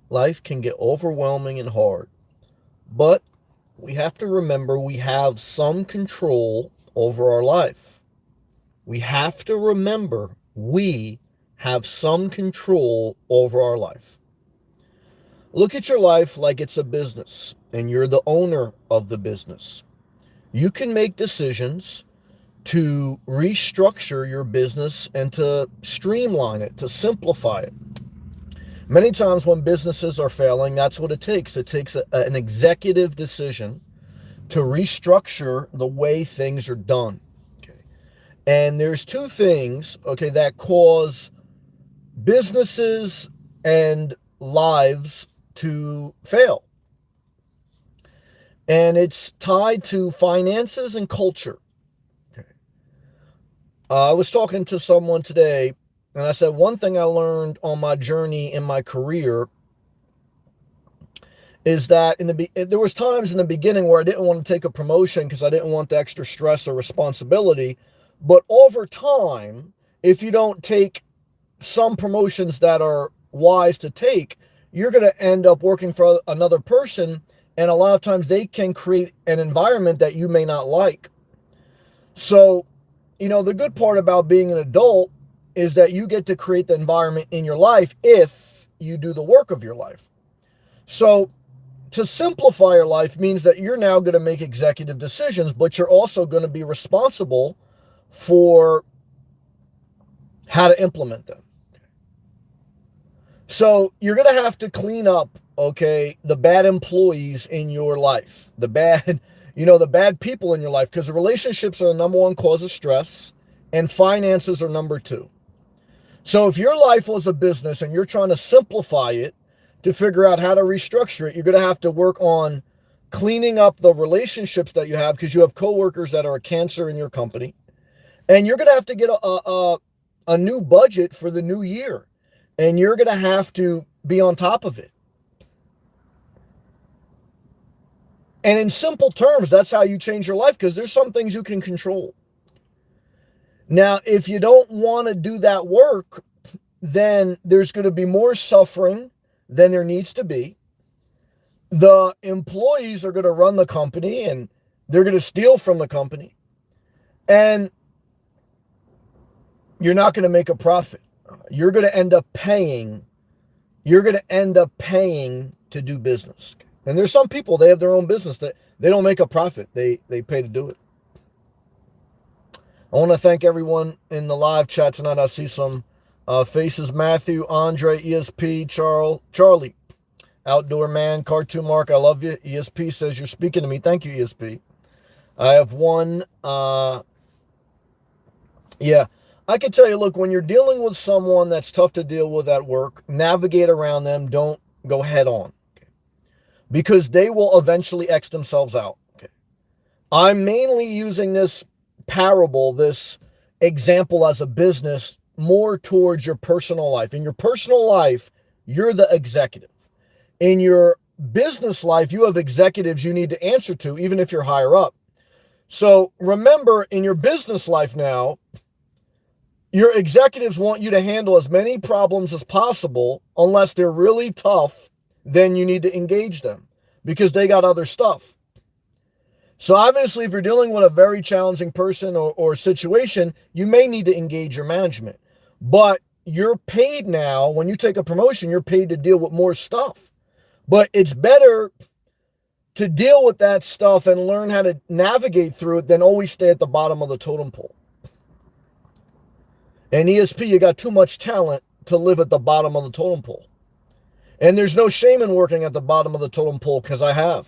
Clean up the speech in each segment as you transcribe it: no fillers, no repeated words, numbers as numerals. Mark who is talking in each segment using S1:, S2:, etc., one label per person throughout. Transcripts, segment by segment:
S1: Life can get overwhelming and hard, but we have to remember we have some control over our life. We have to remember we have some control over our life. Look at your life like it's a business and you're the owner of the business. You can make decisions to restructure your business and to streamline it, to simplify it. Many times when businesses are failing, that's what it takes. It takes an executive decision to restructure the way things are done. Okay. And there's two things, okay, that cause businesses and lives to fail. And it's tied to finances and culture. Okay. I was talking to someone today, and I said, one thing I learned on my journey in my career is that there was times in the beginning where I didn't want to take a promotion because I didn't want the extra stress or responsibility. But over time, if you don't take some promotions that are wise to take, you're going to end up working for another person. And a lot of times they can create an environment that you may not like. So, the good part about being an adult is that you get to create the environment in your life if you do the work of your life. So, to simplify your life means that you're now going to make executive decisions, but you're also going to be responsible for how to implement them. So you're going to have to clean up, okay, the bad employees in your life, the bad people in your life, because the relationships are the number one cause of stress and finances are number two. So if your life was a business and you're trying to simplify it to figure out how to restructure it, you're going to have to work on cleaning up the relationships that you have because you have coworkers that are a cancer in your company. And you're going to have to get a new budget for the new year. And you're going to have to be on top of it. And in simple terms, that's how you change your life because there's some things you can control. Now, if you don't want to do that work, then there's going to be more suffering than there needs to be. The employees are going to run the company and they're going to steal from the company. And you're not going to make a profit. You're going to end up paying. You're going to end up paying to do business. And there's some people, they have their own business that they don't make a profit. They pay to do it. I want to thank everyone in the live chat tonight. I see some faces. Matthew, Andre, ESP, Charlie, Outdoor Man, Cartoon Mark, I love you. ESP says you're speaking to me. Thank you, ESP. I have one. I can tell you, look, when you're dealing with someone that's tough to deal with at work, navigate around them. Don't go head on. Okay? Because they will eventually X themselves out. Okay? I'm mainly using this parable, this example as a business more towards your personal life. In your personal life, you're the executive. In your business life, you have executives you need to answer to, even if you're higher up. So remember, in your business life now, your executives want you to handle as many problems as possible. Unless they're really tough, then you need to engage them because they got other stuff. So obviously, if you're dealing with a very challenging person or situation, you may need to engage your management. But you're paid now, when you take a promotion, you're paid to deal with more stuff. But it's better to deal with that stuff and learn how to navigate through it than always stay at the bottom of the totem pole. And ESP, you got too much talent to live at the bottom of the totem pole. And there's no shame in working at the bottom of the totem pole because I have.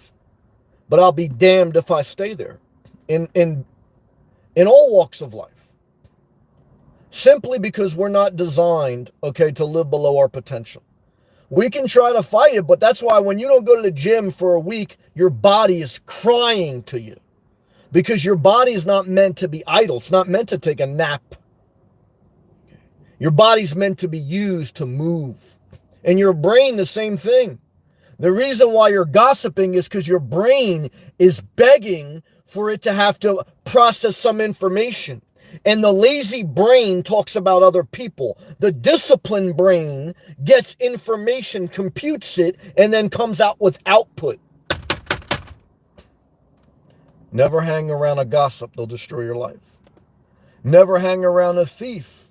S1: But I'll be damned if I stay there in all walks of life. Simply because we're not designed, okay, to live below our potential. We can try to fight it, but that's why when you don't go to the gym for a week, your body is crying to you. Because your body is not meant to be idle. It's not meant to take a nap. Your body's meant to be used to move. And your brain, the same thing. The reason why you're gossiping is because your brain is begging for it to have to process some information. And the lazy brain talks about other people. The disciplined brain gets information, computes it, and then comes out with output. Never hang around a gossip, they'll destroy your life. Never hang around a thief,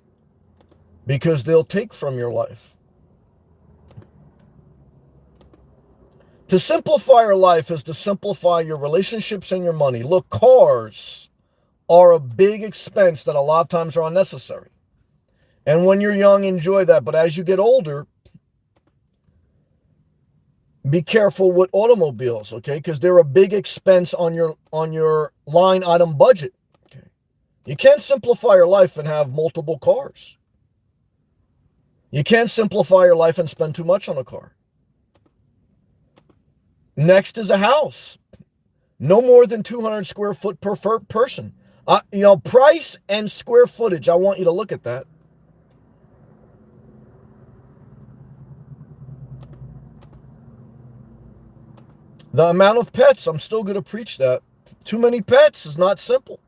S1: because they'll take from your life. To simplify your life is to simplify your relationships and your money. Look, cars are a big expense that a lot of times are unnecessary. And when you're young, enjoy that. But as you get older, be careful with automobiles, okay? Because they're a big expense on your line item budget. Okay? You can't simplify your life and have multiple cars. You can't simplify your life and spend too much on a car. Next is a house. No more than 200 square foot per person. Price and square footage. I want you to look at that. The amount of pets, I'm still going to preach that. Too many pets is not simple.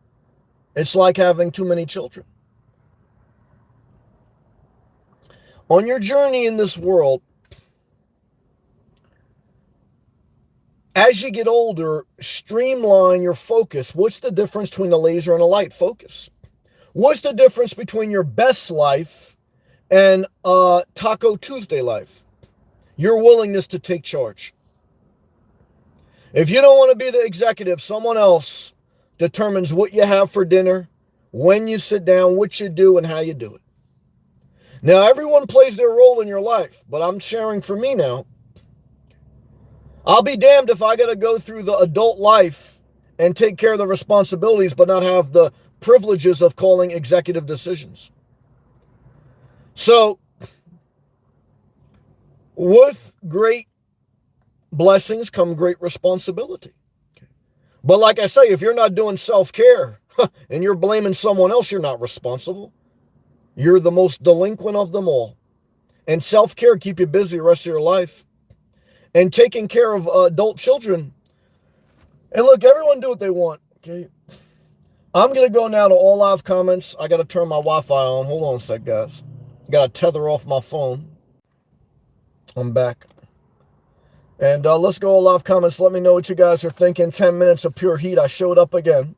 S1: It's like having too many children. On your journey in this world, as you get older, streamline your focus. What's the difference between a laser and a light focus? What's the difference between your best life and Taco Tuesday life? Your willingness to take charge. If you don't want to be the executive, someone else determines what you have for dinner, when you sit down, what you do, and how you do it. Now, everyone plays their role in your life, but I'm sharing for me now. I'll be damned if I got to go through the adult life and take care of the responsibilities, but not have the privileges of calling executive decisions. So, with great blessings come great responsibility. But like I say, if you're not doing self-care and you're blaming someone else, you're not responsible. You're the most delinquent of them all. And self-care keep you busy the rest of your life. And taking care of adult children. And look, everyone do what they want, okay? I'm going to go now to all live comments. I got to turn my Wi-Fi on. Hold on a sec, guys. Got to tether off my phone. I'm back. And let's go all live comments. Let me know what you guys are thinking. 10 minutes of pure heat. I showed up again.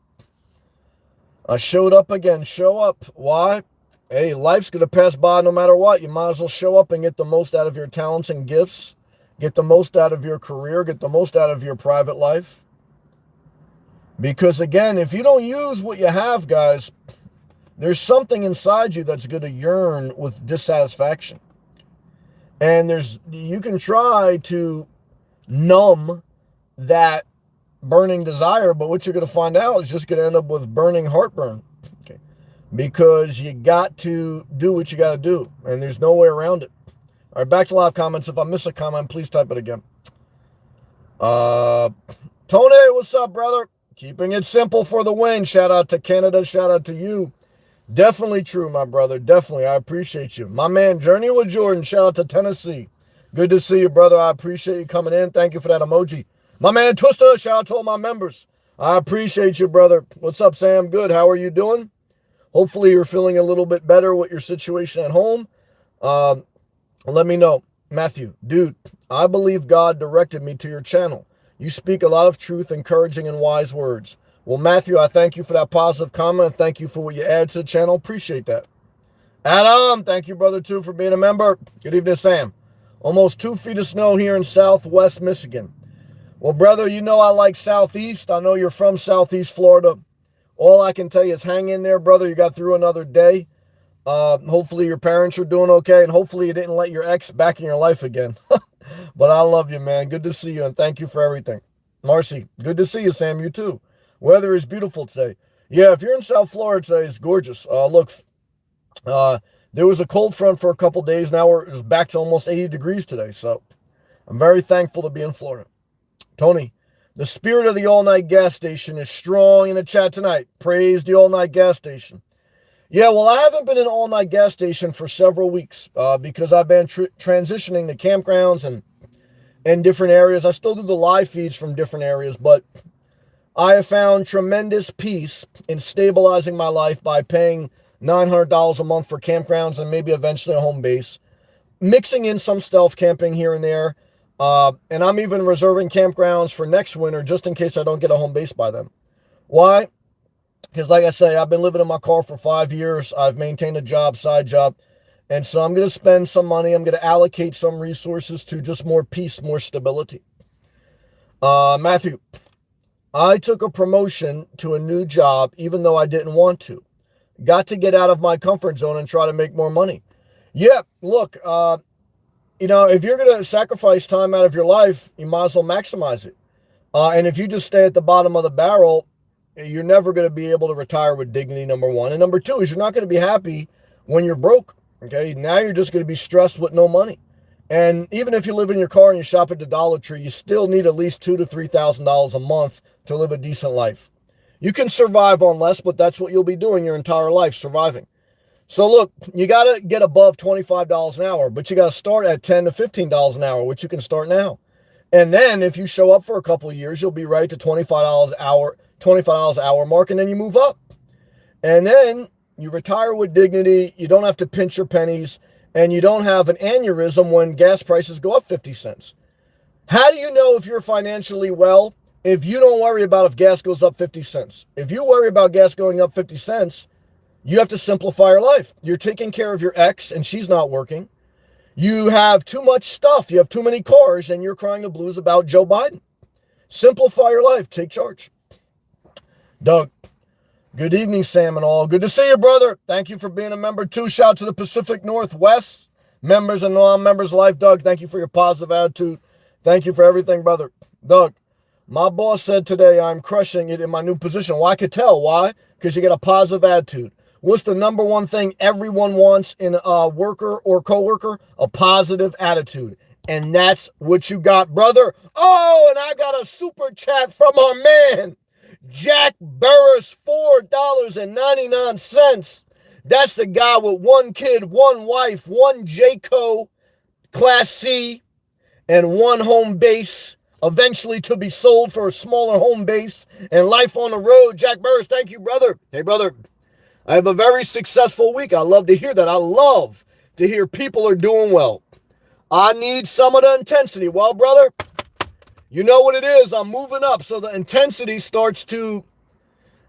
S1: Show up. Why? Hey, life's going to pass by no matter what. You might as well show up and get the most out of your talents and gifts. Get the most out of your career. Get the most out of your private life. Because again, if you don't use what you have, guys, there's something inside you that's going to yearn with dissatisfaction. And you can try to numb that burning desire, but what you're going to find out is just going to end up with burning heartburn. Okay? Because you got to do what you got to do, and there's no way around it. All right, back to live comments. If I miss a comment, please type it again. Tony, what's up, brother? Keeping it simple for the win. Shout out to Canada. Shout out to you. Definitely true, my brother. Definitely. I appreciate you. My man, Journey with Jordan. Shout out to Tennessee. Good to see you, brother. I appreciate you coming in. Thank you for that emoji. My man, Twister. Shout out to all my members. I appreciate you, brother. What's up, Sam? Good. How are you doing? Hopefully you're feeling a little bit better with your situation at home. Let me know. Matthew, dude, I believe God directed me to your channel. You speak a lot of truth, encouraging, and wise words. Well, Matthew, I thank you for that positive comment. Thank you for what you add to the channel. Appreciate that. Adam, thank you, brother, too, for being a member. Good evening, Sam. Almost 2 feet of snow here in Southwest Michigan. Well, brother, you know I like Southeast. I know you're from Southeast Florida. All I can tell you is hang in there, brother. You got through another day. Hopefully your parents are doing okay, and hopefully you didn't let your ex back in your life again. But I love you, man. Good to see you, and thank you for everything. Marcy, good to see you, Sam. You too. Weather is beautiful today. Yeah, if you're in South Florida today, it's gorgeous. Look, there was a cold front for a couple days. Now it's back to almost 80 degrees today, so I'm very thankful to be in Florida. Tony, the spirit of the all-night gas station is strong in the chat tonight. Praise the all-night gas station. Yeah, well, I haven't been in an all-night gas station for several weeks because I've been transitioning to campgrounds and different areas. I still do the live feeds from different areas, but I have found tremendous peace in stabilizing my life by paying $900 a month for campgrounds and maybe eventually a home base, mixing in some stealth camping here and there. And I'm even reserving campgrounds for next winter just in case I don't get a home base by then. Why? Because like I say, I've been living in my car for 5 years. I've maintained a job, side job. And so I'm going to spend some money. I'm going to allocate some resources to just more peace, more stability. Matthew, I took a promotion to a new job even though I didn't want to. Got to get out of my comfort zone and try to make more money. Yeah, look, if you're going to sacrifice time out of your life, you might as well maximize it. And if you just stay at the bottom of the barrel, you're never going to be able to retire with dignity, number one. And number two is you're not going to be happy when you're broke. Okay, now you're just going to be stressed with no money. And even if you live in your car and you shop at the Dollar Tree, you still need at least $2,000 to $3,000 a month to live a decent life. You can survive on less, but that's what you'll be doing your entire life, surviving. So look, you got to get above $25 an hour, but you got to start at $10 to $15 an hour, which you can start now. And then if you show up for a couple of years, you'll be right to $25 an hour mark, and then you move up. And then you retire with dignity. You don't have to pinch your pennies, and you don't have an aneurysm when gas prices go up 50 cents. How do you know if you're financially well if you don't worry about if gas goes up 50 cents? If you worry about gas going up 50 cents, you have to simplify your life. You're taking care of your ex, and she's not working. You have too much stuff. You have too many cars, and you're crying the blues about Joe Biden. Simplify your life. Take charge. Doug, good evening, Sam and all. Good to see you, brother. Thank you for being a member, too. Shout out to the Pacific Northwest members and non-members life. Doug, thank you for your positive attitude. Thank you for everything, brother. Doug, my boss said today I'm crushing it in my new position. Well, I could tell. Why? Because you get a positive attitude. What's the number one thing everyone wants in a worker or coworker? A positive attitude. And that's what you got, brother. Oh, and I got a super chat from our man, Jack Burris, $4.99. That's the guy with one kid, one wife, one Jayco Class C, and one home base, eventually to be sold for a smaller home base and life on the road. Jack Burris, thank you, brother. Hey, brother, I have a very successful week. I love to hear that. I love to hear people are doing well. I need some of the intensity. Well, brother, you know what it is. I'm moving up, so the intensity starts to,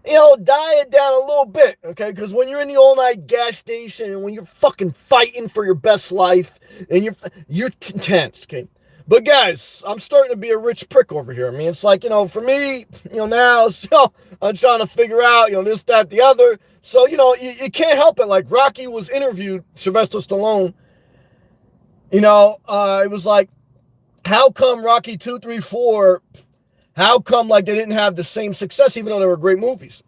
S1: diet down a little bit, okay? Because when you're in the all-night gas station and when you're fucking fighting for your best life and you're tense, okay? But guys, I'm starting to be a rich prick over here. I mean, it's like, for me, now, so I'm trying to figure out, this, that, the other. So, you can't help it. Like Rocky was interviewed, Sylvester Stallone, it was like, how come Rocky 2, 3, 4, how come like they didn't have the same success even though they were great movies?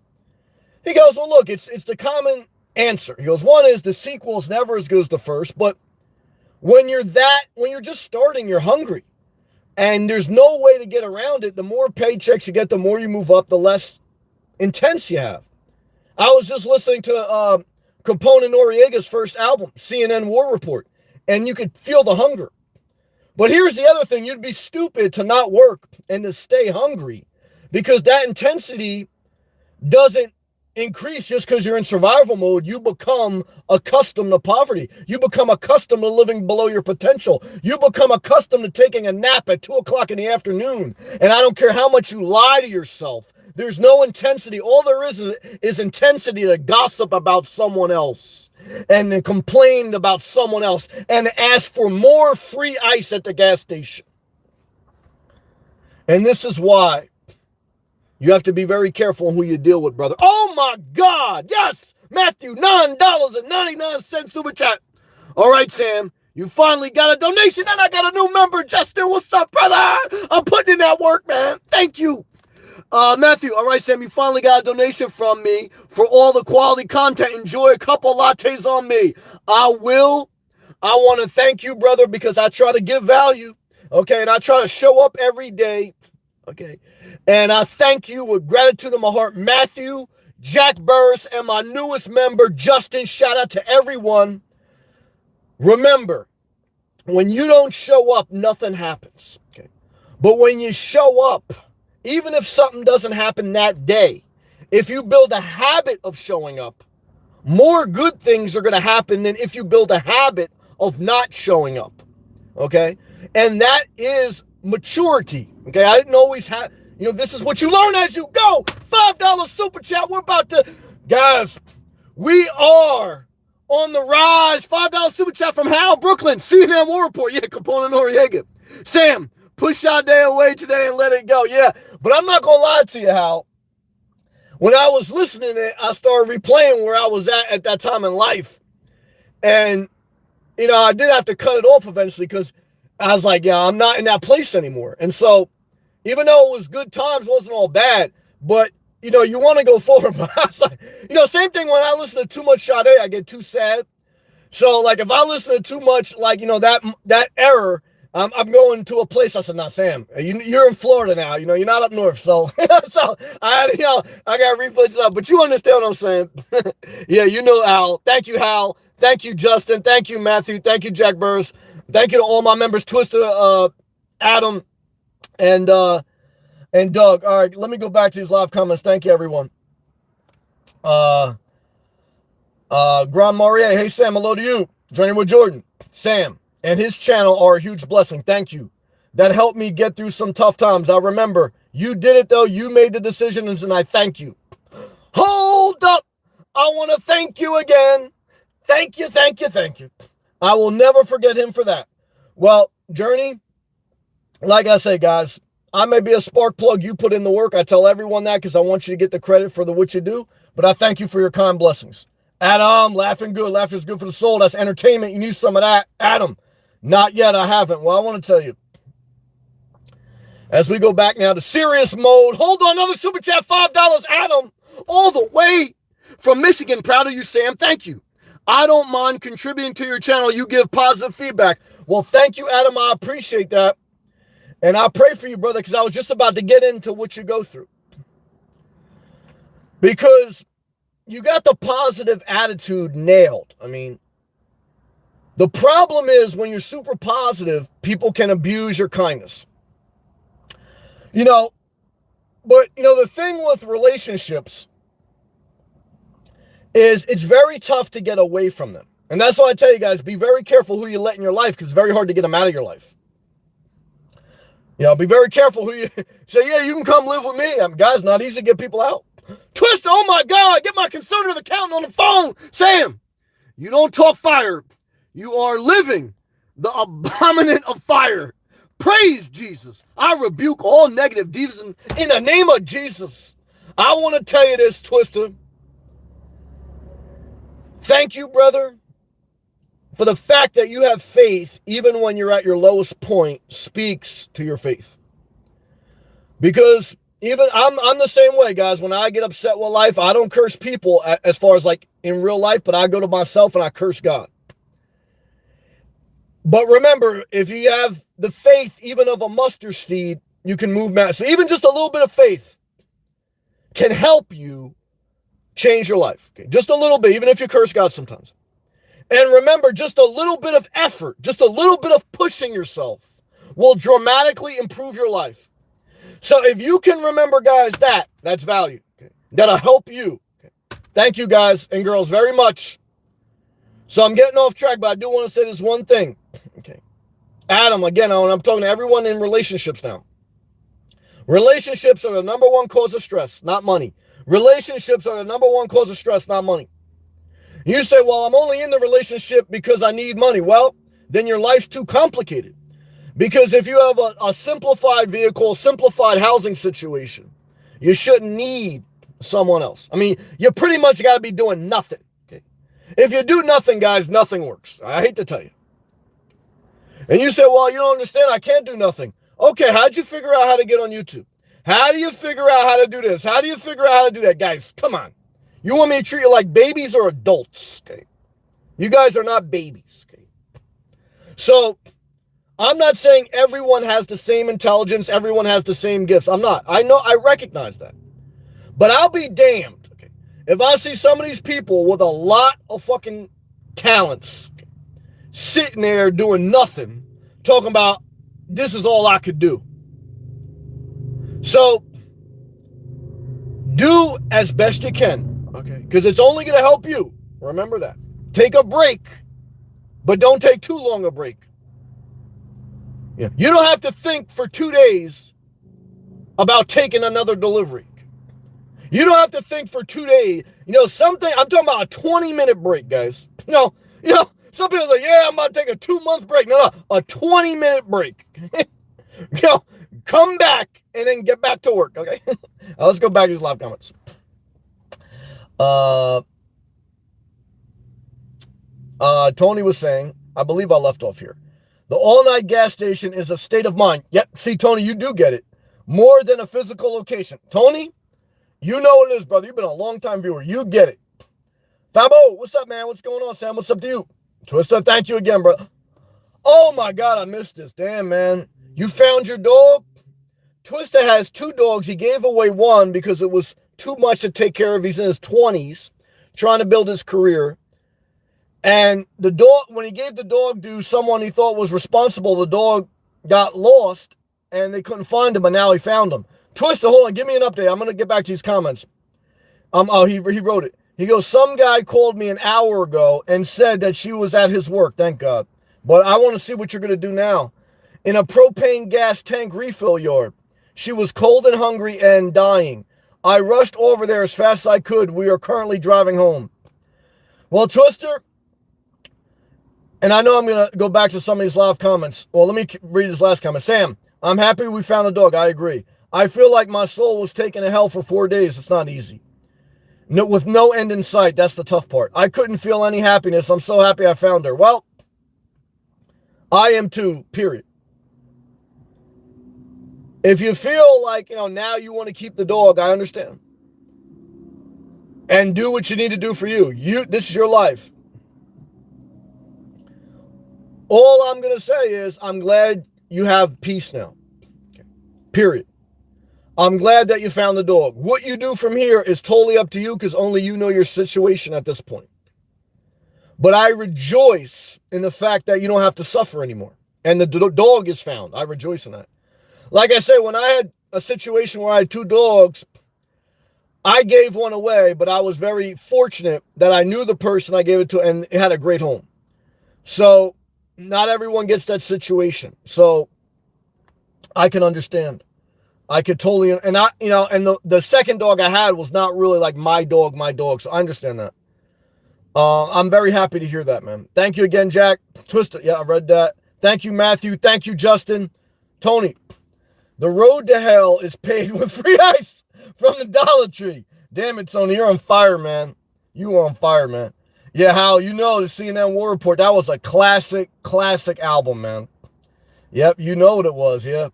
S1: He goes, well, look, it's the common answer. He goes, one is the sequel is never as good as the first, but when you're just starting, you're hungry. And there's no way to get around it. The more paychecks you get, the more you move up, the less intense you have. I was just listening to Capone and Noriega's first album, CNN War Report, and you could feel the hunger. But here's the other thing. You'd be stupid to not work and to stay hungry because that intensity doesn't increase just because you're in survival mode. You become accustomed to poverty. You become accustomed to living below your potential. You become accustomed to taking a nap at 2 o'clock in the afternoon. And I don't care how much you lie to yourself. There's no intensity. All there is intensity to gossip about someone else and then complain about someone else and ask for more free ice at the gas station. And this is why you have to be very careful who you deal with, brother. Oh my God. Yes. Matthew, $9.99 super chat. All right, Sam, you finally got a donation and I got a new member. Justin, what's up, brother? I'm putting in that work, man. Thank you. Matthew, all right, Sam, you finally got a donation from me for all the quality content. Enjoy a couple lattes on me. I want to thank you, brother, because I try to give value, okay, and I try to show up every day, okay, and I thank you with gratitude in my heart, Matthew, Jack Burris, and my newest member, Justin. Shout out to everyone. Remember, when you don't show up, nothing happens, okay, but when you show up, even if something doesn't happen that day, if you build a habit of showing up, more good things are going to happen than if you build a habit of not showing up. Okay? And that is maturity. Okay? I didn't always have, this is what you learn as you go. $5 super chat. We're about to, guys, we are on the rise. $5 super chat from Hal Brooklyn. CNN War Report. Yeah, Capone Noriega. Sam, push our day away today and let it go. Yeah, but I'm not going to lie to you, Hal. When I was listening to it, I started replaying where I was at that time in life. And, I did have to cut it off eventually because I was like, yeah, I'm not in that place anymore. And so, even though it was good times, it wasn't all bad, but, you want to go forward. But I was like, same thing when I listen to too much Sade, I get too sad. So, like, if I listen to too much, like, that error, I'm going to a place. I said, "Nah, Sam, you're in Florida now. You're not up north." So, I got replays up. But you understand what I'm saying? Yeah, Al. Thank you, Hal. Thank you, Justin. Thank you, Matthew. Thank you, Jack Burrs. Thank you to all my members, Twister, Adam, and Doug. All right, let me go back to these live comments. Thank you, everyone. Grand Maurier. Hey, Sam. Hello to you. Joining with Jordan. Sam and his channel are a huge blessing. Thank you. That helped me get through some tough times. I remember you did it, though. You made the decisions, and I thank you. Hold up. I want to thank you again. Thank you, thank you, thank you. I will never forget him for that. Well, Journey, like I say, guys, I may be a spark plug. You put in the work. I tell everyone that because I want you to get the credit for what you do. But I thank you for your kind blessings. Adam, laughing good. Laughter is good for the soul. That's entertainment. You need some of that. Adam, not yet. I haven't. Well, I want to tell you. As we go back now to serious mode. Hold on, another super chat, $5. Adam, all the way from Michigan. Proud of you, Sam. Thank you. I don't mind contributing to your channel. You give positive feedback. Well, thank you, Adam. I appreciate that. And I pray for you, brother, because I was just about to get into what you go through. Because you got the positive attitude nailed. I mean, the problem is when you're super positive, people can abuse your kindness. But the thing with relationships is it's very tough to get away from them. And that's why I tell you guys, be very careful who you let in your life because it's very hard to get them out of your life. Be very careful who you say, yeah, you can come live with me. Guys, not easy to get people out. Twister, oh my God, get my conservative accountant on the phone. Sam, you don't talk fire. You are living the abominant of fire. Praise Jesus. I rebuke all negative deeds in the name of Jesus. I want to tell you this, Twister. Thank you, brother, for the fact that you have faith, even when you're at your lowest point, speaks to your faith. Because even I'm the same way, guys. When I get upset with life, I don't curse people as far as like in real life, but I go to myself and I curse God. But remember, if you have the faith even of a mustard seed, you can move mountains. So even just a little bit of faith can help you change your life. Okay? Just a little bit, even if you curse God sometimes. And remember, just a little bit of effort, just a little bit of pushing yourself will dramatically improve your life. So if you can remember, guys, that's value. Okay? That'll help you. Okay? Thank you, guys and girls, very much. So I'm getting off track, but I do want to say this one thing. Okay. Adam, again, I'm talking to everyone in relationships now. Relationships are the number one cause of stress, not money. Relationships are the number one cause of stress, not money. You say, well, I'm only in the relationship because I need money. Well, then your life's too complicated. Because if you have a simplified vehicle, simplified housing situation, you shouldn't need someone else. I mean, you pretty much got to be doing nothing. Okay? If you do nothing, guys, nothing works. I hate to tell you. And you say, well, you don't understand. I can't do nothing. Okay, how'd you figure out how to get on YouTube? How do you figure out how to do this? How do you figure out how to do that? Guys, come on. You want me to treat you like babies or adults? Okay. You guys are not babies. Okay. So I'm not saying everyone has the same intelligence, everyone has the same gifts. I'm not. I know, I recognize that. But I'll be damned, okay, if I see some of these people with a lot of fucking talents okay, sitting there doing nothing, talking about this is all I could do. So Do as best you can, okay? Because it's only going to help you. Remember that. Take a break, but don't take too long a break. Yeah. You don't have to think for 2 days about taking another delivery. You don't have to think for 2 days. I'm talking about a 20-minute break, guys. Some people are like, yeah, I'm about to take a 2-month break. No, a 20-minute break. Come back and then get back to work, okay? Let's go back to these live comments. Tony was saying, I believe I left off here. The all-night gas station is a state of mind. Yep, see, Tony, you do get it. More than a physical location. Tony, you know what it is, brother. You've been a long-time viewer. You get it. Fabo, what's up, man? What's going on, Sam? What's up to you? Twister, thank you again, bro. Oh, my God, I missed this. Damn, man. You found your dog? Twister has 2 dogs. He gave away one because it was too much to take care of. He's in his 20s, trying to build his career. And the dog, when he gave the dog to someone he thought was responsible, the dog got lost and they couldn't find him, but now he found him. Twister, hold on, give me an update. I'm going to get back to these comments. He wrote it. He goes, some guy called me an hour ago and said that she was at his work. Thank God. But I want to see what you're going to do now. In a propane gas tank refill yard. She was cold and hungry and dying. I rushed over there as fast as I could. We are currently driving home. Well, Twister, and I know I'm going to go back to some of these live comments. Well, let me read this last comment. Sam, I'm happy we found the dog. I agree. I feel like my soul was taken to hell for 4 days. It's not easy. No, with no end in sight. That's the tough part. I couldn't feel any happiness. I'm so happy I found her. Well, I am too, period. If you feel like, now you want to keep the dog, I understand. And do what you need to do for you. This is your life. All I'm going to say is I'm glad you have peace now. Okay. Period. I'm glad that you found the dog. What you do from here is totally up to you because only you know your situation at this point. But I rejoice in the fact that you don't have to suffer anymore. And the dog is found. I rejoice in that. Like I said, when I had a situation where I had 2 dogs, I gave one away, but I was very fortunate that I knew the person I gave it to and it had a great home. So not everyone gets that situation. So I can understand. I could totally, and the second dog I had was not really like my dog. So I understand that. I'm very happy to hear that, man. Thank you again, Jack. Twister. Yeah, I read that. Thank you, Matthew. Thank you, Justin. Tony. The road to hell is paved with free ice from the Dollar Tree. Damn it, Tony. You're on fire, man. You are on fire, man. Yeah, Hal, the CNN War Report, that was a classic album, man. Yep, you know what it was, yeah.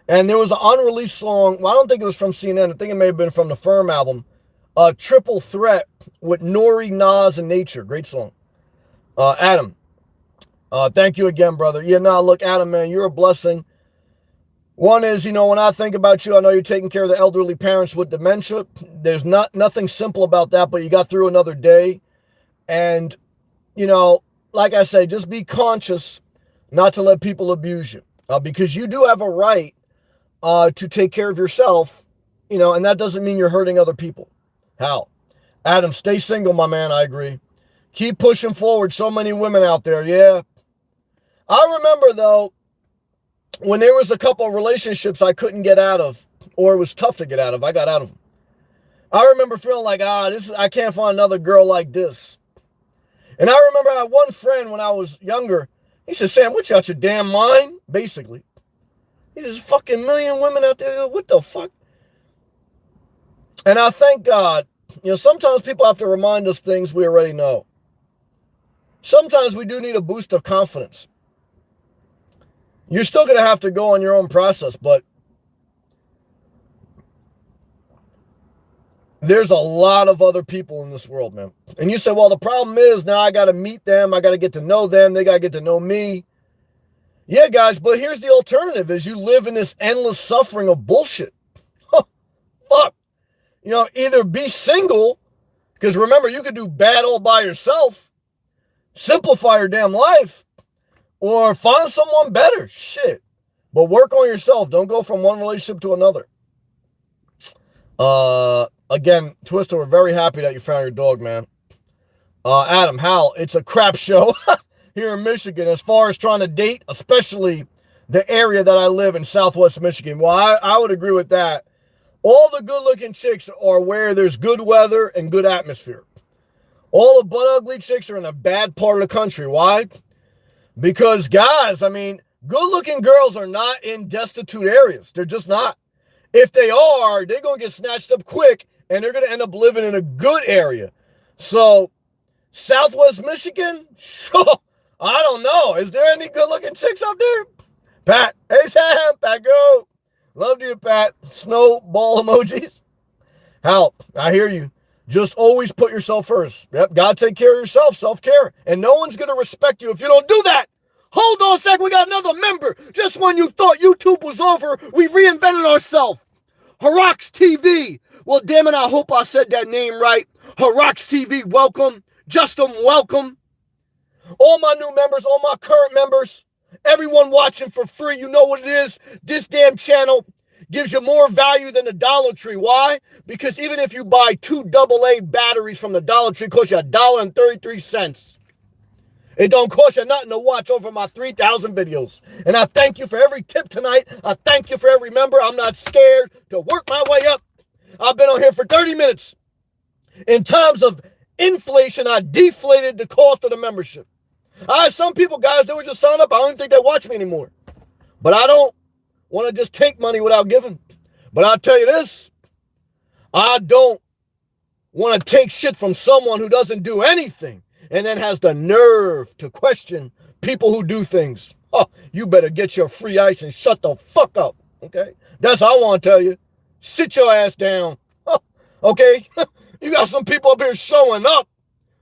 S1: And there was an unreleased song. Well, I don't think it was from CNN. I think it may have been from the Firm album. Triple Threat with Nori, Nas, and Nature. Great song. Adam. Thank you again, brother. Yeah, look, Adam, man, you're a blessing. One is, when I think about you, I know you're taking care of the elderly parents with dementia. There's nothing simple about that, but you got through another day. And, like I say, just be conscious not to let people abuse you. Because you do have a right to take care of yourself, and that doesn't mean you're hurting other people. How? Adam, stay single, my man. I agree. Keep pushing forward. So many women out there. Yeah. I remember, though, when there was a couple of relationships I couldn't get out of, or it was tough to get out of, I got out of them. I remember feeling like, I can't find another girl like this. And I remember I had one friend when I was younger. He said, Sam, what you out your damn mind? Basically. There's fucking million women out there. What the fuck? And I thank God, sometimes people have to remind us things we already know. Sometimes we do need a boost of confidence. You're still going to have to go on your own process, but there's a lot of other people in this world, man. And you say, well, the problem is now I got to meet them. I got to get to know them. They got to get to know me. Yeah, guys, but here's the alternative is you live in this endless suffering of bullshit. Fuck. Either be single, because remember, you could do bad all by yourself. Simplify your damn life. Or find someone better. Shit. But work on yourself. Don't go from one relationship to another. Again, Twister, we're very happy that you found your dog, man. Adam, Hal, it's a crap show here in Michigan as far as trying to date, especially the area that I live in, Southwest Michigan. Well, I would agree with that. All the good-looking chicks are where there's good weather and good atmosphere. All the butt-ugly chicks are in a bad part of the country. Why? Because, guys, I mean, good-looking girls are not in destitute areas. They're just not. If they are, they're going to get snatched up quick, and they're going to end up living in a good area. So, Southwest Michigan? Sure. I don't know. Is there any good-looking chicks up there? Pat. Hey, Sam. Pat, go. Love you, Pat. Snowball emojis. Hal, I hear you. Just always put yourself first. Yep, gotta take care of yourself, self-care. And no one's gonna respect you if you don't do that. Hold on a sec, we got another member. Just when you thought YouTube was over, we reinvented ourselves. Harax TV. Well, damn it, I hope I said that name right. Harax TV, welcome. Justin, welcome. All my new members, all my current members, everyone watching for free, you know what it is. This damn channel gives you more value than the Dollar Tree. Why? Because even if you buy 2 AA batteries from the Dollar Tree, it costs you $1.33. It don't cost you nothing to watch over my 3,000 videos. And I thank you for every tip tonight. I thank you for every member. I'm not scared to work my way up. I've been on here for 30 minutes. In times of inflation, I deflated the cost of the membership. Some people, guys, they would just sign up. I don't even think they watch me anymore. But I don't want to just take money without giving. But I'll tell you this. I don't want to take shit from someone who doesn't do anything and then has the nerve to question people who do things. Oh, you better get your free ice and shut the fuck up. Okay? That's all I want to tell you. Sit your ass down. Okay? You got some people up here showing up.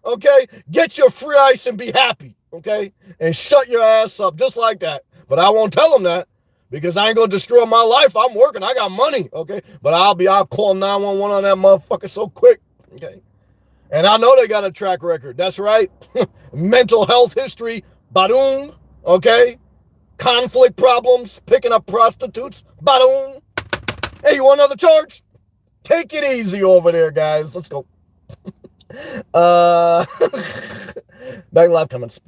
S1: Okay? Get your free ice and be happy. Okay? And shut your ass up just like that. But I won't tell them that. Because I ain't gonna destroy my life. I'm working. I got money. Okay. But I'll call 911 on that motherfucker so quick. Okay. And I know they got a track record. That's right. Mental health history. Badoom. Okay. Conflict problems. Picking up prostitutes. Badoom. Hey, you want another charge? Take it easy over there, guys. Let's go. Back live comments.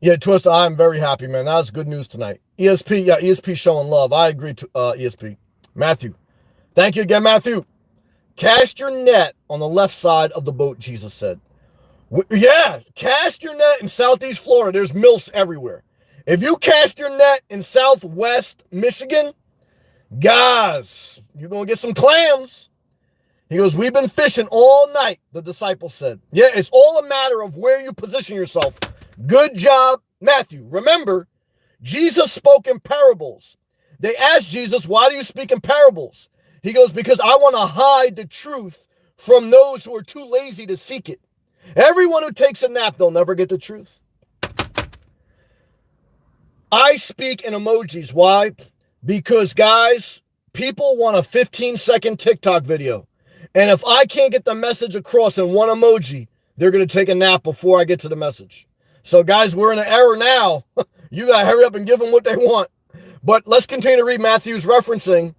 S1: Yeah, Twister, I'm very happy, man. That was good news tonight. ESP showing love. I agree to ESP. Matthew. Thank you again, Matthew. Cast your net on the left side of the boat, Jesus said. Yeah, cast your net in Southeast Florida. There's MILFs everywhere. If you cast your net in Southwest Michigan, guys, you're going to get some clams. He goes, we've been fishing all night, the disciple said. Yeah, it's all a matter of where you position yourself. Good job, Matthew. Remember, Jesus spoke in parables. They asked Jesus, why do you speak in parables? He goes, because I want to hide the truth from those who are too lazy to seek it. Everyone who takes a nap, they'll never get the truth. I speak in emojis. Why? Because, guys, people want a 15-second TikTok video. And if I can't get the message across in one emoji, they're going to take a nap before I get to the message. So, guys, we're in an era now. You got to hurry up and give them what they want. But let's continue to read Matthew's referencing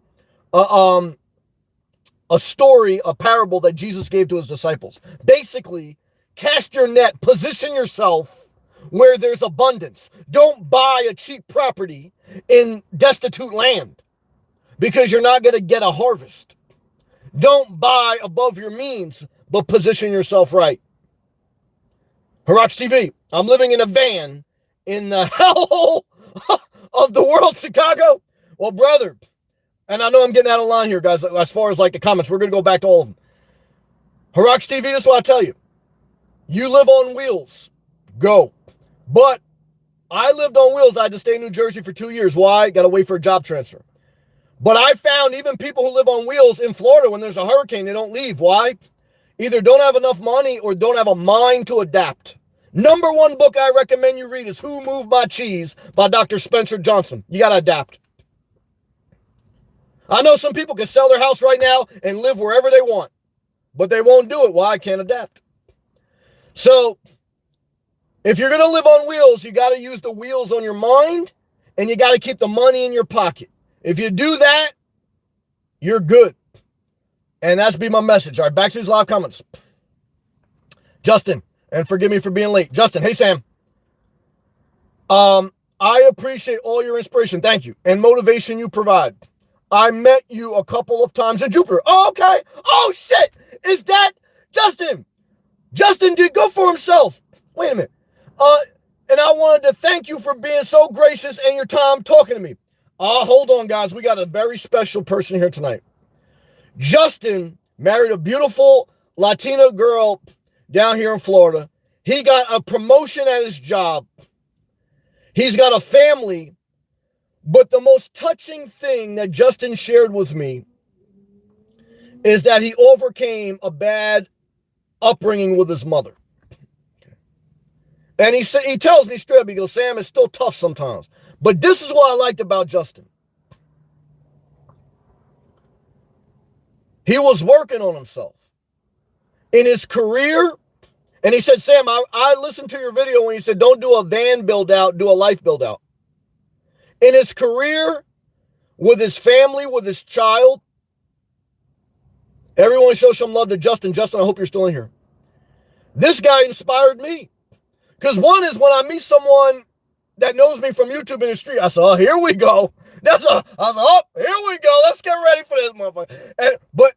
S1: a story, a parable that Jesus gave to his disciples. Basically, cast your net, position yourself where there's abundance. Don't buy a cheap property in destitute land because you're not going to get a harvest. Don't buy above your means, but position yourself right. Harax TV, I'm living in a van in the hellhole of the world, Chicago. Well, brother, and I know I'm getting out of line here, guys, as far as like the comments. We're going to go back to all of them. Harax TV, this is what I tell you. You live on wheels. Go. But I lived on wheels. I had to stay in New Jersey for 2 years. Why? Got to wait for a job transfer. But I found even people who live on wheels in Florida, when there's a hurricane, they don't leave. Why? Either don't have enough money or don't have a mind to adapt. Number one book I recommend you read is Who Moved My Cheese by Dr. Spencer Johnson. You got to adapt. I know some people can sell their house right now and live wherever they want, but they won't do it. Why? I can't adapt. So if you're going to live on wheels, you got to use the wheels on your mind and you got to keep the money in your pocket. If you do that, you're good. And that's be my message. All right, back to these live comments. Justin, and forgive me for being late. Justin, hey Sam. I appreciate all your inspiration. Thank you. And motivation you provide. I met you a couple of times in Jupiter. Oh, okay. Oh, shit. Is that Justin? Justin did go for himself. Wait a minute. And I wanted to thank you for being so gracious and your time talking to me. Hold on, guys. We got a very special person here tonight. Justin married a beautiful Latina girl down here in Florida. He got a promotion at his job. He's got a family. But the most touching thing that Justin shared with me is that he overcame a bad upbringing with his mother. And he tells me straight up, he goes, Sam, it's still tough sometimes. But this is what I liked about Justin. He was working on himself in his career. And he said, Sam, I listened to your video when you said, don't do a van build out, do a life build out. In his career, with his family, with his child, everyone show some love to Justin. Justin, I hope you're still in here. This guy inspired me. Because one is when I meet someone that knows me from YouTube in the street, I say, oh, here we go. I said, oh, here we go. Let's get ready for this motherfucker. But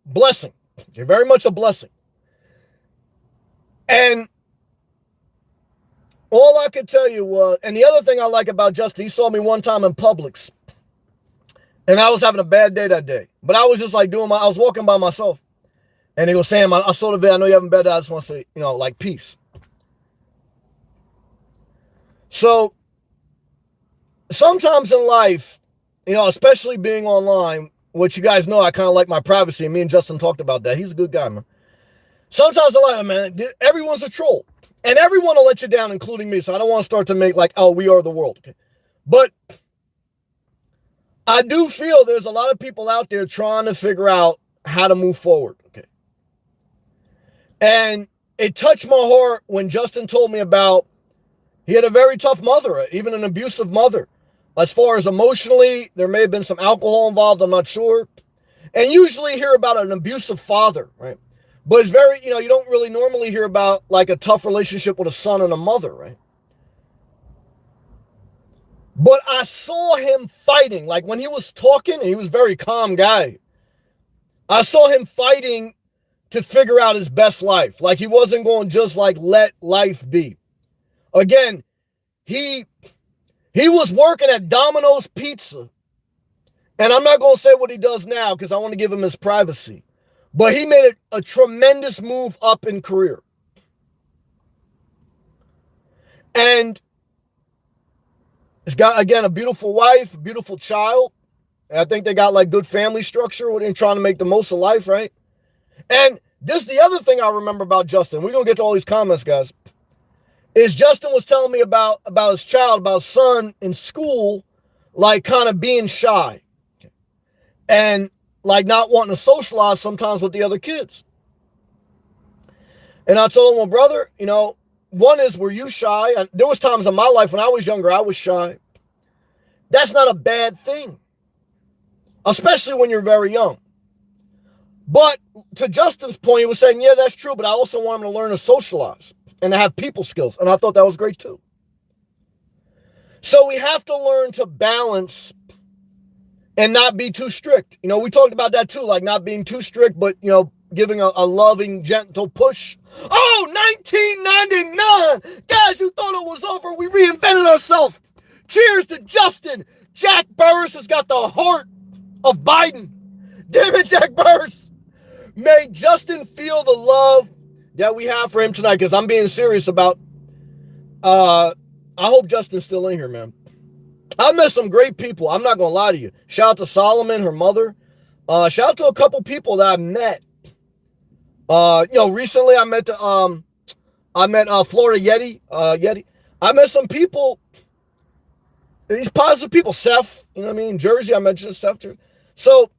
S1: blessing. You're very much a blessing. And all I could tell you was, and the other thing I like about Justin, he saw me one time in Publix. And I was having a bad day that day. But I was just like I was walking by myself. And he goes, Sam, I saw the video. I know you're having a bad day. I just want to say, like peace. So sometimes in life, especially being online, which you guys know, I kind of like my privacy. And me and Justin talked about that. He's a good guy, man. Sometimes I like, man, everyone's a troll. And everyone will let you down, including me. So I don't want to start to make like, oh, we are the world. Okay? But I do feel there's a lot of people out there trying to figure out how to move forward. Okay. And it touched my heart when Justin told me about he had a very tough mother, even an abusive mother. As far as emotionally, there may have been some alcohol involved, I'm not sure. And usually you hear about an abusive father, right? But it's very, you don't really normally hear about like a tough relationship with a son and a mother, right? But I saw him fighting. Like when he was talking, he was a very calm guy. I saw him fighting to figure out his best life. Like he wasn't going to just like let life be. Again, he was working at Domino's Pizza. And I'm not going to say what he does now because I want to give him his privacy. But he made a tremendous move up in career. And he's got, again, a beautiful wife, a beautiful child. And I think they got like good family structure when they're trying to make the most of life, right? And this is the other thing I remember about Justin. We're going to get to all these comments, guys. Is Justin was telling me about his child, about his son in school, like kind of being shy. And like not wanting to socialize sometimes with the other kids. And I told him, well, brother, one is, were you shy? And there was times in my life when I was younger, I was shy. That's not a bad thing. Especially when you're very young. But to Justin's point, he was saying, yeah, that's true. But I also want him to learn to socialize and to have people skills. And I thought that was great too. So we have to learn to balance and not be too strict. We talked about that too, like not being too strict, but, giving a loving, gentle push. Oh, 1999. Guys, you thought it was over. We reinvented ourselves. Cheers to Justin. Jack Burris has got the heart of Biden. Damn it, Jack Burris. May Justin feel the love that we have for him tonight, because I'm being serious about, I hope Justin's still in here, man. I met some great people. I'm not going to lie to you. Shout out to Solomon, her mother. Shout out to a couple people that I met. Recently I met Florida Yeti. I met some people, these positive people. Seth, Jersey, I mentioned Seth. So,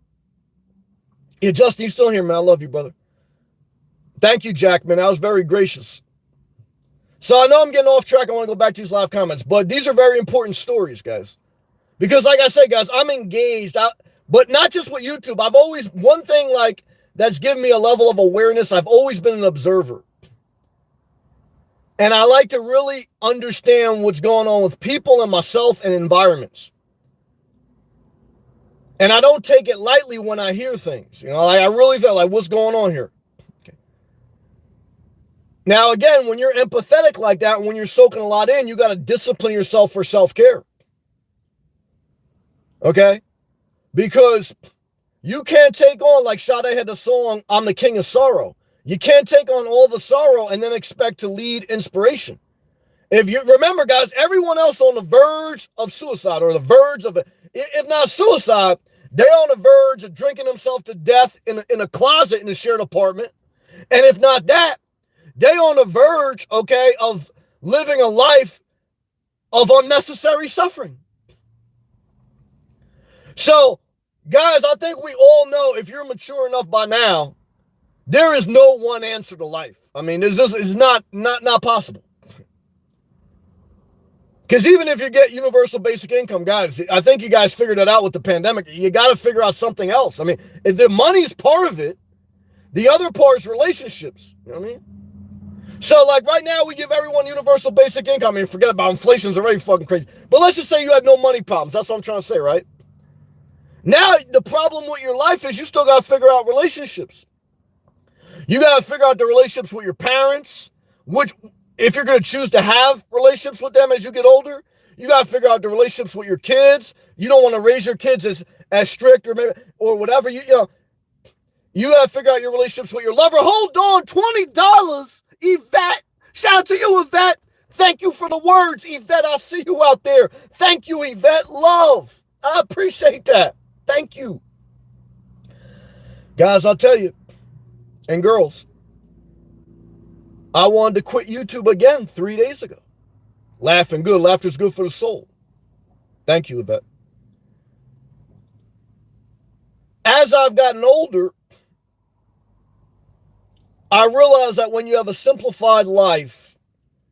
S1: yeah, Justin, you still here, man. I love you, brother. Thank you, Jack, man. That was very gracious. So I know I'm getting off track. I want to go back to these live comments, but these are very important stories, guys. Because like I said, guys, I'm engaged. But not just with YouTube. I've always, one thing like that's given me a level of awareness, I've always been an observer. And I like to really understand what's going on with people and myself and environments. And I don't take it lightly when I hear things. You know, like I really feel like, what's going on here? Okay. Now, again, when you're empathetic like that, when you're soaking a lot in, you got to discipline yourself for self-care. Okay? Because you can't take on, like Sade had the song, I'm the King of Sorrow. You can't take on all the sorrow and then expect to lead inspiration. If you remember, guys, everyone else on the verge of suicide or the verge of, if not suicide, they're on the verge of drinking themselves to death in a closet in a shared apartment. And if not that, they're on the verge, okay, of living a life of unnecessary suffering. So, guys, I think we all know, if you're mature enough by now, there is no one answer to life. I mean, it's not possible. Because even if you get universal basic income, guys, I think you guys figured it out with the pandemic. You got to figure out something else. I mean, if the money's part of it, the other part is relationships. You know what I mean? So, like right now, we give everyone universal basic income. I mean, forget about inflation's already fucking crazy. But let's just say you had no money problems. That's what I'm trying to say, right? Now, the problem with your life is you still got to figure out relationships. You got to figure out the relationships with your parents, which, if you're going to choose to have relationships with them as you get older, you got to figure out the relationships with your kids. You don't want to raise your kids as strict or whatever. You know, you got to figure out your relationships with your lover. Hold on, $20, Yvette. Shout out to you, Yvette. Thank you for the words, Yvette. I see you out there. Thank you, Yvette. Love. I appreciate that. Thank you. Guys, I'll tell you, and girls, I wanted to quit YouTube again 3 days ago. Laughing good. Laughter's good for the soul. Thank you, Yvette. As I've gotten older, I realize that when you have a simplified life,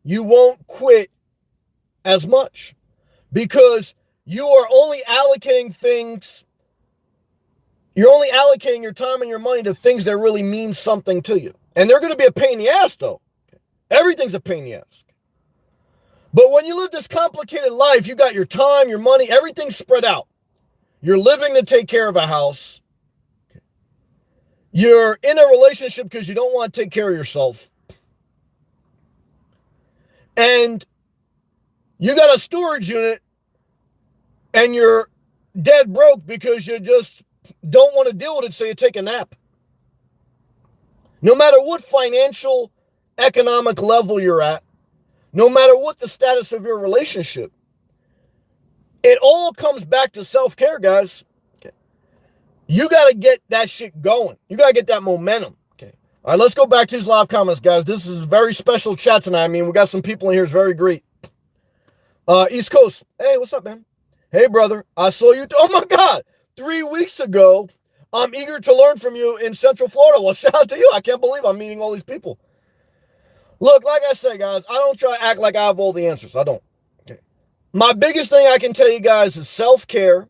S1: you won't quit as much because you are only allocating things. You're only allocating your time and your money to things that really mean something to you. And they're going to be a pain in the ass, though. Everything's a pain in the ass. But when you live this complicated life, you got your time, your money, everything's spread out. You're living to take care of a house. You're in a relationship because you don't want to take care of yourself. And you got a storage unit and you're dead broke because you just don't want to deal with it, so you take a nap. No matter what financial, economic level you're at, no matter what the status of your relationship, it all comes back to self-care, guys. Okay. You got to get that shit going. You got to get that momentum. Okay. All right, let's go back to these live comments, guys. This is a very special chat tonight. I mean, we got some people in here. It's very great. East Coast. Hey, what's up, man? Hey, brother. I saw you. Oh, my God. 3 weeks ago, I'm eager to learn from you in Central Florida. Well, shout out to you. I can't believe I'm meeting all these people. Look, like I say, guys, I don't try to act like I have all the answers. I don't. Okay. My biggest thing I can tell you guys is self-care,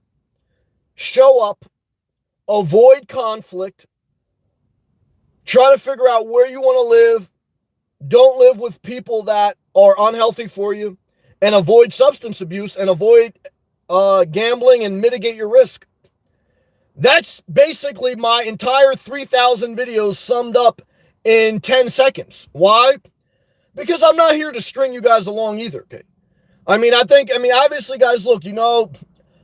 S1: show up, avoid conflict, try to figure out where you want to live, don't live with people that are unhealthy for you, and avoid substance abuse and avoid gambling and mitigate your risk. That's basically my entire 3,000 videos summed up in 10 seconds. Why? Because I'm not here to string you guys along either, okay? I mean, obviously, guys, look, you know,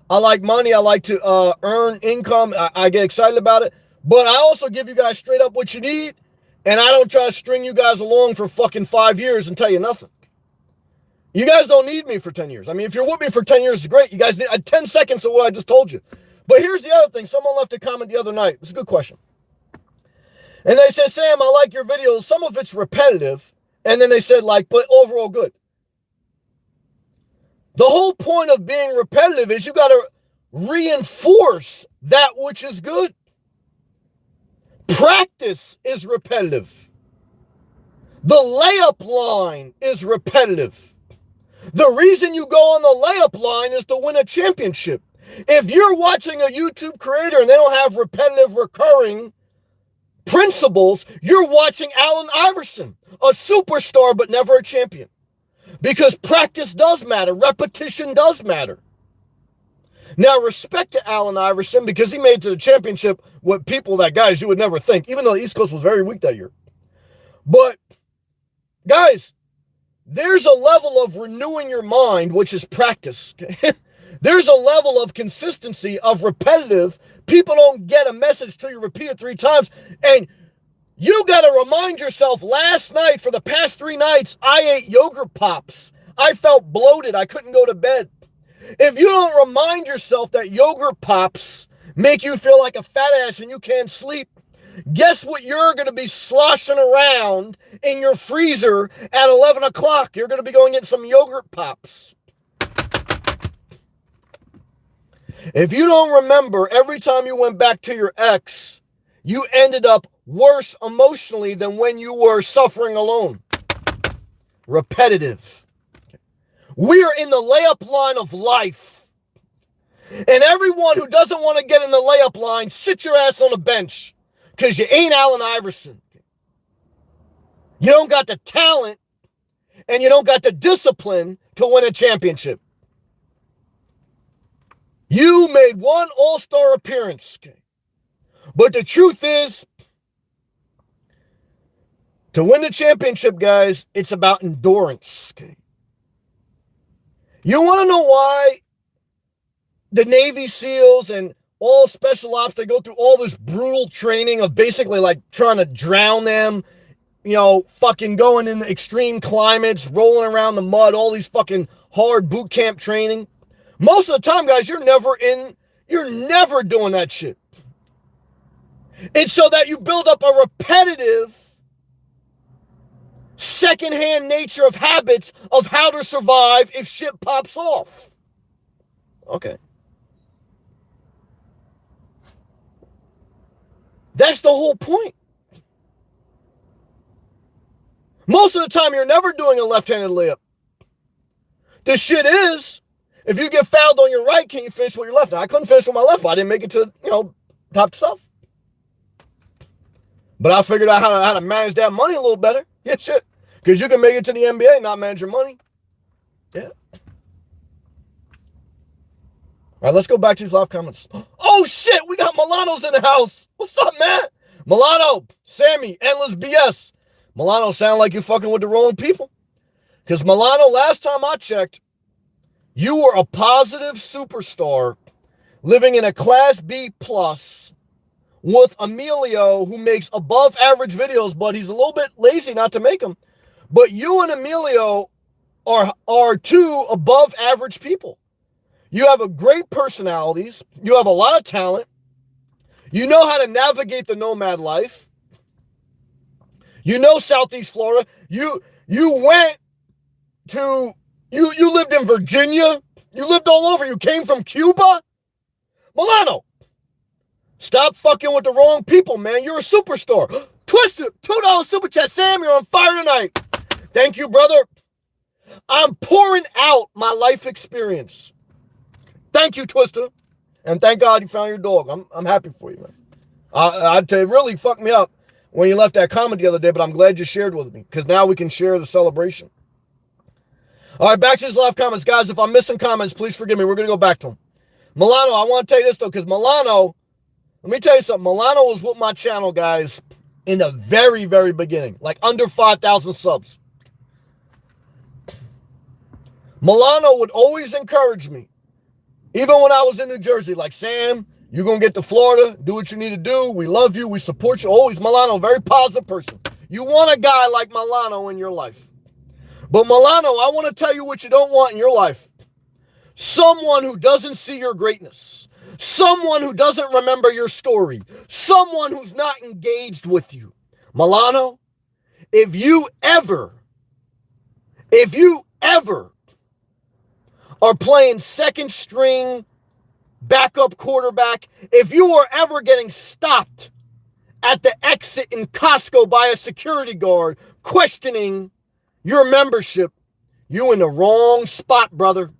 S1: I like money. I like to earn income. I get excited about it. But I also give you guys straight up what you need, and I don't try to string you guys along for fucking 5 years and tell you nothing. You guys don't need me for 10 years. I mean, if you're with me for 10 years, it's great. You guys need 10 seconds of what I just told you. But here's the other thing. Someone left a comment the other night. It's a good question. And they said, Sam, I like your videos. Some of it's repetitive. And then they said, like, but overall good. The whole point of being repetitive is you got to reinforce that which is good. Practice is repetitive. The layup line is repetitive. The reason you go on the layup line is to win a championship. If you're watching a YouTube creator and they don't have repetitive, recurring principles, you're watching Allen Iverson, a superstar but never a champion. Because practice does matter. Repetition does matter. Now, respect to Allen Iverson, because he made it to the championship with people, that guys you would never think, even though the East Coast was very weak that year. But, guys, there's a level of renewing your mind, which is practice. There's a level of consistency, of repetitive. People don't get a message till you repeat it 3 times. And you got to remind yourself, last night, for the past 3 nights, I ate yogurt pops. I felt bloated. I couldn't go to bed. If you don't remind yourself that yogurt pops make you feel like a fat ass and you can't sleep, guess what you're going to be sloshing around in your freezer at 11 o'clock? You're going to be going in some yogurt pops. If you don't remember, every time you went back to your ex, you ended up worse emotionally than when you were suffering alone. Repetitive. We are in the layup line of life. And everyone who doesn't want to get in the layup line, sit your ass on the bench, because you ain't Allen Iverson. You don't got the talent and you don't got the discipline to win a championship. You made one all-star appearance. But the truth is, to win the championship, guys, it's about endurance. You want to know why the Navy SEALs and all special ops, they go through all this brutal training of basically like trying to drown them, you know, fucking going in the extreme climates, rolling around the mud, all these fucking hard boot camp training. Most of the time, guys, you're never doing that shit. It's so that you build up a repetitive, secondhand nature of habits of how to survive if shit pops off. Okay. That's the whole point. Most of the time, you're never doing a left-handed layup. The shit is, if you get fouled on your right, can you finish with your left? Now, I couldn't finish with my left, but I didn't make it to, top stuff. But I figured out how to manage that money a little better. Yeah, shit. Because you can make it to the NBA and not manage your money. Yeah. All right, let's go back to these live comments. Oh, shit, we got Milano's in the house. What's up, man? Milano, Sammy, Endless BS. Milano, sound like you're fucking with the wrong people. Because Milano, last time I checked, you were a positive superstar living in a Class B plus with Emilio, who makes above average videos, but he's a little bit lazy not to make them. But you and Emilio are 2 above average people. You have a great personalities. You have a lot of talent. You know how to navigate the nomad life. You know Southeast Florida. You went to, you lived in Virginia. You lived all over. You came from Cuba. Milano, stop fucking with the wrong people, man. You're a superstar. Twisted, $2 super chat. Sam, you're on fire tonight. Thank you, brother. I'm pouring out my life experience. Thank you, Twister. And thank God you found your dog. I'm happy for you, man. I'd tell you, it really fucked me up when you left that comment the other day, but I'm glad you shared with me, because now we can share the celebration. All right, back to his live comments. Guys, if I'm missing comments, please forgive me. We're going to go back to them. Milano, I want to tell you this, though, because Milano, let me tell you something. Milano was with my channel, guys, in the very, very beginning, like under 5,000 subs. Milano would always encourage me, even when I was in New Jersey, like, Sam, you're going to get to Florida, do what you need to do. We love you. We support you. Always, Milano, very positive person. You want a guy like Milano in your life. But Milano, I want to tell you what you don't want in your life. Someone who doesn't see your greatness. Someone who doesn't remember your story. Someone who's not engaged with you. Milano, if you ever are playing second string backup quarterback, if you are ever getting stopped at the exit in Costco by a security guard questioning your membership, you in the wrong spot, brother.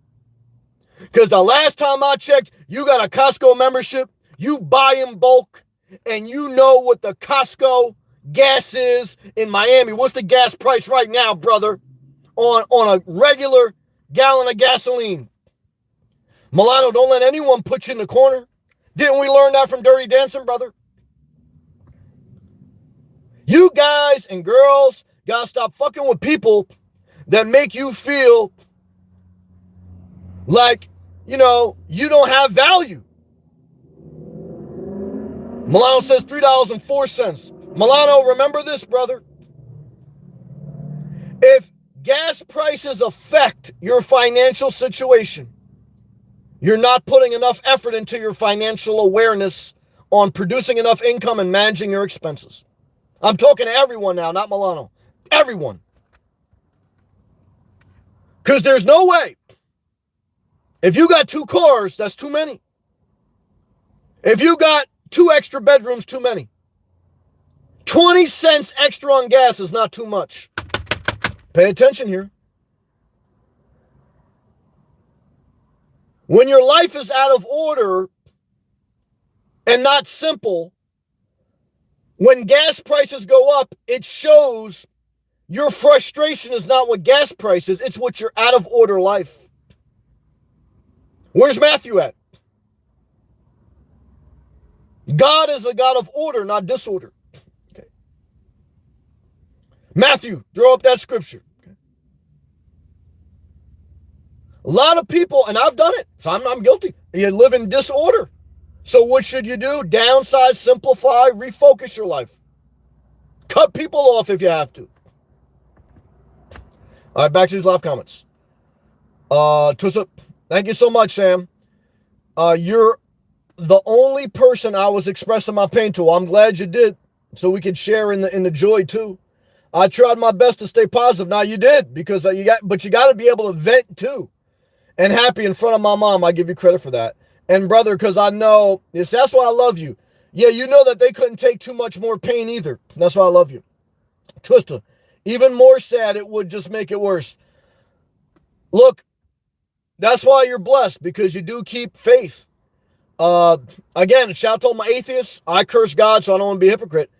S1: Because the last time I checked, you got a Costco membership, you buy in bulk, and you know what the Costco gas is in Miami. What's the gas price right now, brother, on a regular gallon of gasoline? Milano, don't let anyone put you in the corner. Didn't we learn that from Dirty Dancing, brother? You guys and girls gotta stop fucking with people that make you feel like, you don't have value. Milano says $3.04. Milano, remember this, brother. If gas prices affect your financial situation, you're not putting enough effort into your financial awareness on producing enough income and managing your expenses. I'm talking to everyone now, not Milano. Everyone. Because there's no way. If you got 2 cars, that's too many. If you got 2 extra bedrooms, too many. 20 cents extra on gas is not too much. Pay attention here. When your life is out of order and not simple, when gas prices go up, it shows your frustration is not what gas prices, it's what your out of order life. Where's Matthew at? God is a God of order, not disorder. Okay. Matthew, throw up that scripture. Okay. A lot of people, and I've done it, so I'm guilty. You live in disorder. So what should you do? Downsize, simplify, refocus your life. Cut people off if you have to. All right, back to these live comments. Twist. Thank you so much, Sam. You're the only person I was expressing my pain to. I'm glad you did, so we could share in the joy too. I tried my best to stay positive. Now you did, because you got to be able to vent too, and happy in front of my mom. I give you credit for that. And brother, because I know this, that's why I love you. Yeah, you know that they couldn't take too much more pain either. That's why I love you. Twister, even more sad, it would just make it worse. Look, that's why you're blessed, because you do keep faith. Again, shout out to all my atheists. I curse God, so I don't want to be a hypocrite.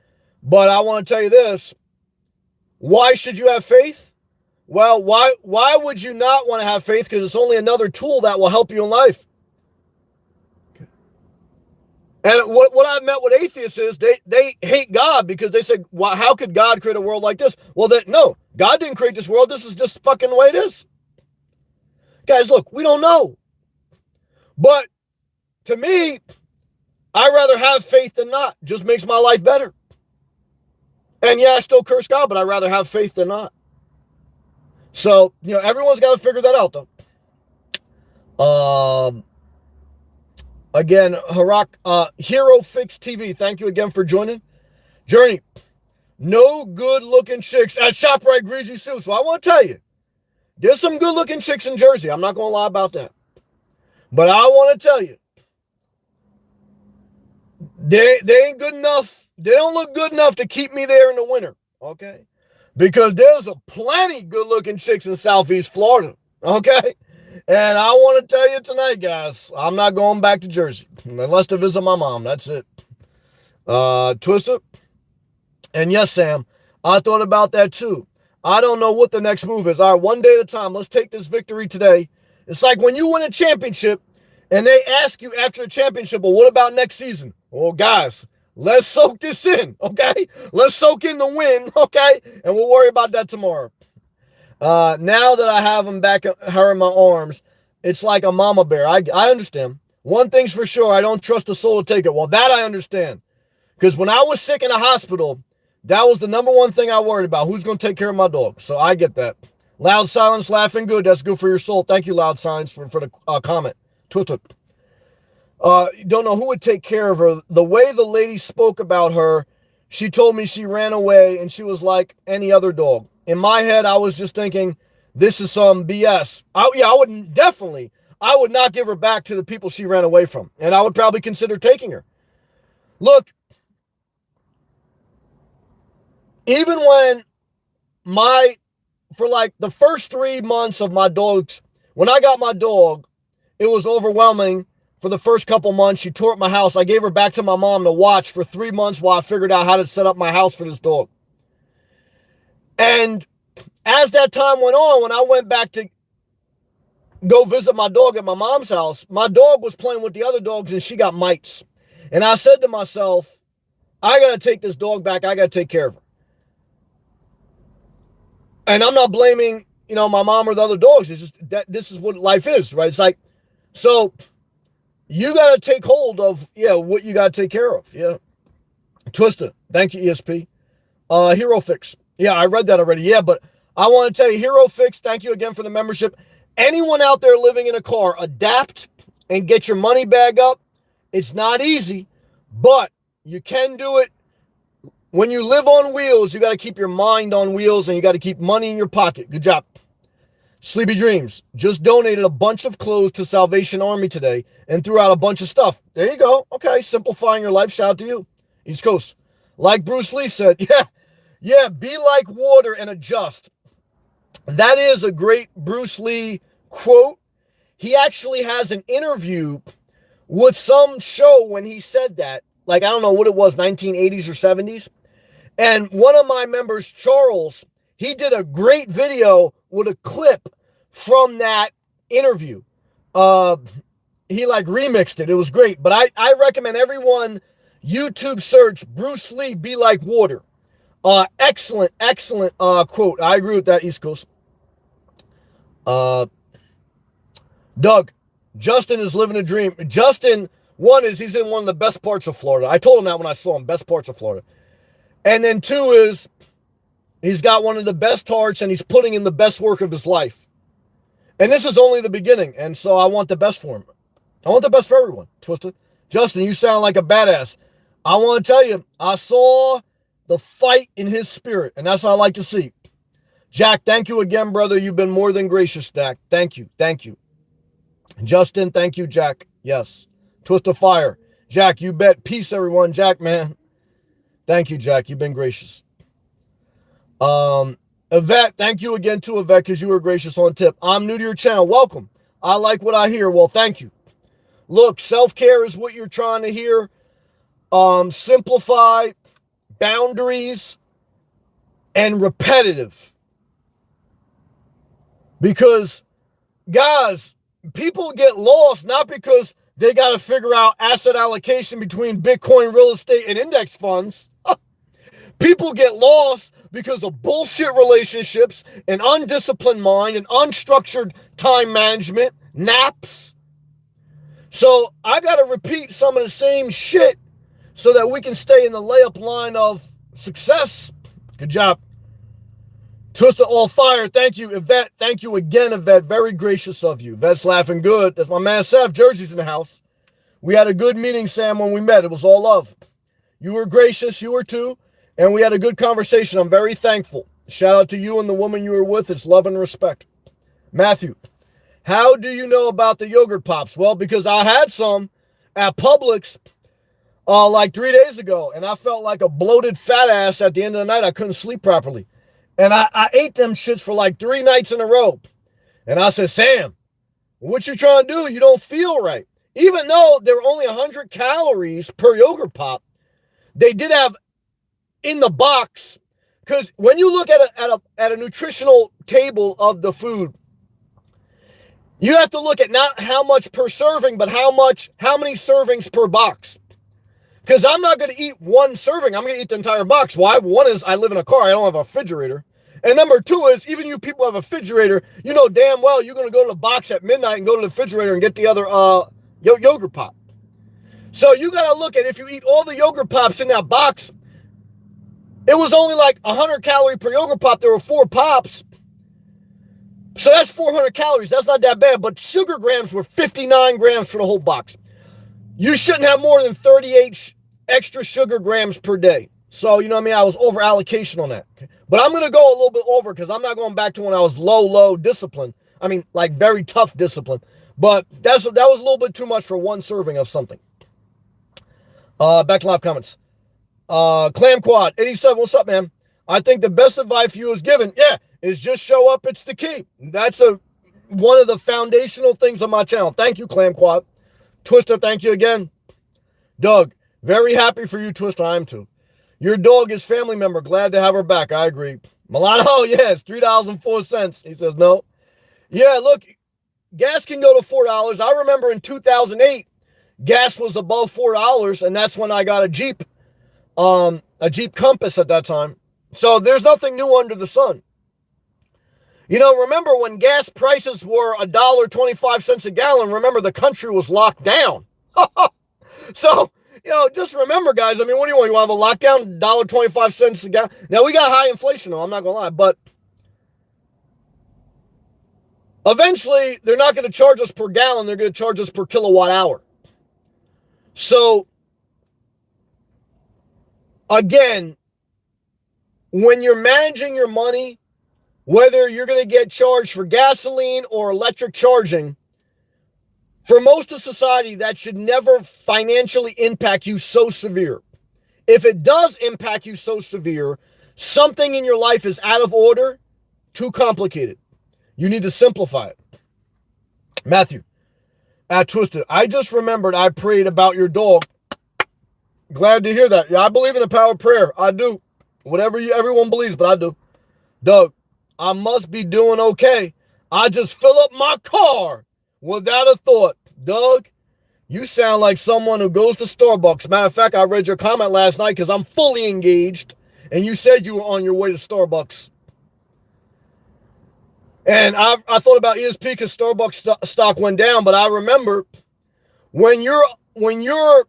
S1: But I want to tell you this. Why should you have faith? Well, why would you not want to have faith? Because it's only another tool that will help you in life. And what I've met with atheists is they hate God because they say, well, how could God create a world like this? Well, no, God didn't create this world. This is just fucking the way it is. Guys, look, we don't know. But to me, I'd rather have faith than not. Just makes my life better. And yeah, I still curse God, but I'd rather have faith than not. So, everyone's got to figure that out, though. Again, Hero Fix TV, thank you again for joining. Journey, no good-looking chicks at ShopRite Greasy Suits. Well, I want to tell you, there's some good-looking chicks in Jersey. I'm not going to lie about that. But I want to tell you, they ain't good enough. They don't look good enough to keep me there in the winter, okay? Because there's a plenty good-looking chicks in Southeast Florida, okay? And I want to tell you tonight, guys, I'm not going back to Jersey unless to visit my mom. That's it. Twister. And yes, Sam, I thought about that too. I don't know what the next move is. All right, one day at a time. Let's take this victory today. It's like when you win a championship and they ask you after the championship, well, what about next season? Well, guys, let's soak this in, okay? Let's soak in the win, okay? And we'll worry about that tomorrow. Now that I have her in my arms, it's like a mama bear. I understand. One thing's for sure, I don't trust a soul to take it. Well, that I understand. Because when I was sick in the hospital, that was the number one thing I worried about. Who's going to take care of my dog? So I get that. Loud Silence, laughing good. That's good for your soul. Thank you, Loud Silence, for the comment. Twitter. Don't know who would take care of her. The way the lady spoke about her, she told me she ran away and she was like any other dog. In my head, I was just thinking, this is some BS. I would not give her back to the people she ran away from. And I would probably consider taking her. Look, even when for like the first 3 months of my dogs, when I got my dog, it was overwhelming for the first couple months. She tore up my house. I gave her back to my mom to watch for 3 months while I figured out how to set up my house for this dog. And as that time went on, when I went back to go visit my dog at my mom's house, my dog was playing with the other dogs and she got mites. And I said to myself, I got to take this dog back. I got to take care of her. And I'm not blaming, my mom or the other dogs. It's just that this is what life is, right? It's like, so you got to take hold of, what you got to take care of. Yeah. Twister. Thank you, ESP. Hero Fix. Yeah, I read that already. Yeah, but I want to tell you, Hero Fix, thank you again for the membership. Anyone out there living in a car, adapt and get your money bag up. It's not easy, but you can do it. When you live on wheels, you got to keep your mind on wheels and you got to keep money in your pocket. Good job. Sleepy Dreams just donated a bunch of clothes to Salvation Army today and threw out a bunch of stuff. There you go. Okay, simplifying your life. Shout out to you. East Coast. Like Bruce Lee said, be like water and adjust. That is a great Bruce Lee quote. He actually has an interview with some show when he said that. Like, I don't know what it was, 1980s or 70s. And one of my members, Charles, he did a great video with a clip from that interview. He remixed it. It was great. But I recommend everyone YouTube search Bruce Lee Be Like Water. Excellent quote. I agree with that, East Coast. Doug, Justin is living a dream. Justin, one is he's in one of the best parts of Florida. I told him that when I saw him, best parts of Florida. And then two is he's got one of the best hearts and he's putting in the best work of his life. And this is only the beginning. And so I want the best for him. I want the best for everyone. Twisted. Justin, you sound like a badass. I want to tell you, I saw the fight in his spirit. And that's what I like to see. Jack, thank you again, brother. You've been more than gracious, Jack. Thank you. Thank you. Justin, thank you, Jack. Yes. Twist of fire. Jack, you bet. Peace, everyone. Jack, man. Thank you, Jack. You've been gracious. Yvette, thank you again to Yvette because you were gracious on tip. I'm new to your channel. Welcome. I like what I hear. Well, thank you. Look, self-care is what you're trying to hear. Simplify, boundaries, and repetitive. Because, guys, people get lost not because they got to figure out asset allocation between Bitcoin, real estate, and index funds. People get lost because of bullshit relationships, an undisciplined mind, and unstructured time management, naps. So I got to repeat some of the same shit so that we can stay in the layup line of success. Good job. Twister all fire. Thank you, Yvette. Thank you again, Yvette. Very gracious of you. Yvette's laughing good. That's my man, Seth. Jersey's in the house. We had a good meeting, Sam, when we met. It was all love. You were gracious. You were too. And we had a good conversation. I'm very thankful. Shout out to you and the woman you were with. It's love and respect. Matthew, how do you know about the yogurt pops? Well, because I had some at Publix like 3 days ago, and I felt like a bloated fat ass at the end of the night. I couldn't sleep properly. And I ate them shits for like 3 nights in a row. And I said, Sam, what you trying to do? You don't feel right. Even though there were only 100 calories per yogurt pop, they did have in the box, because when you look at a nutritional table of the food, you have to look at not how much per serving, but how many servings per box. Because I'm not going to eat one serving. I'm going to eat the entire box. Why? One is I live in a car. I don't have a refrigerator. And number two is, even you people have a refrigerator, you know damn well you're going to go to the box at midnight and go to the refrigerator and get the other yogurt pop. So you got to look at, if you eat all the yogurt pops in that box, it was only like 100 calories per yogurt pop. There were 4 pops. So that's 400 calories. That's not that bad. But sugar grams were 59 grams for the whole box. You shouldn't have more than 38 extra sugar grams per day. So, you know what I mean? I was over allocation on that. Okay? But I'm going to go a little bit over because I'm not going back to when I was low discipline. I mean, like very tough discipline. But that was a little bit too much for one serving of something. Back to live comments. Clam Quad 87, what's up, man? I think the best advice you was given, is just show up. It's the key. That's a one of the foundational things on my channel. Thank you, Clam Quad. Twister, thank you again. Doug, very happy for you, Twister. I am too. Your dog is family member. Glad to have her back. I agree. Milano, oh, yes, $3.04. He says no. Yeah, look, gas can go to $4. I remember in 2008, gas was above $4, and that's when I got a Jeep Compass at that time. So there's nothing new under the sun. You know, remember when gas prices were $1.25 a gallon, remember the country was locked down. So, you know, just remember, guys, I mean, what do you want? You want to have a lockdown, $1.25 a gallon? Now, we got high inflation, though, I'm not going to lie, but eventually, they're not going to charge us per gallon, they're going to charge us per kilowatt hour. So, again, when you're managing your money, whether you're going to get charged for gasoline or electric charging, for most of society, that should never financially impact you so severe. If it does impact you so severe, something in your life is out of order, too complicated. You need to simplify it. Matthew, Twisted, I just remembered I prayed about your dog. Glad to hear that. Yeah, I believe in the power of prayer. I do. Whatever everyone believes, but I do. Doug, I must be doing okay. I just fill up my car without a thought. Doug, you sound like someone who goes to Starbucks. Matter of fact, I read your comment last night because I'm fully engaged, and you said you were on your way to Starbucks. And I thought about ESP because Starbucks stock went down, but I remember when you're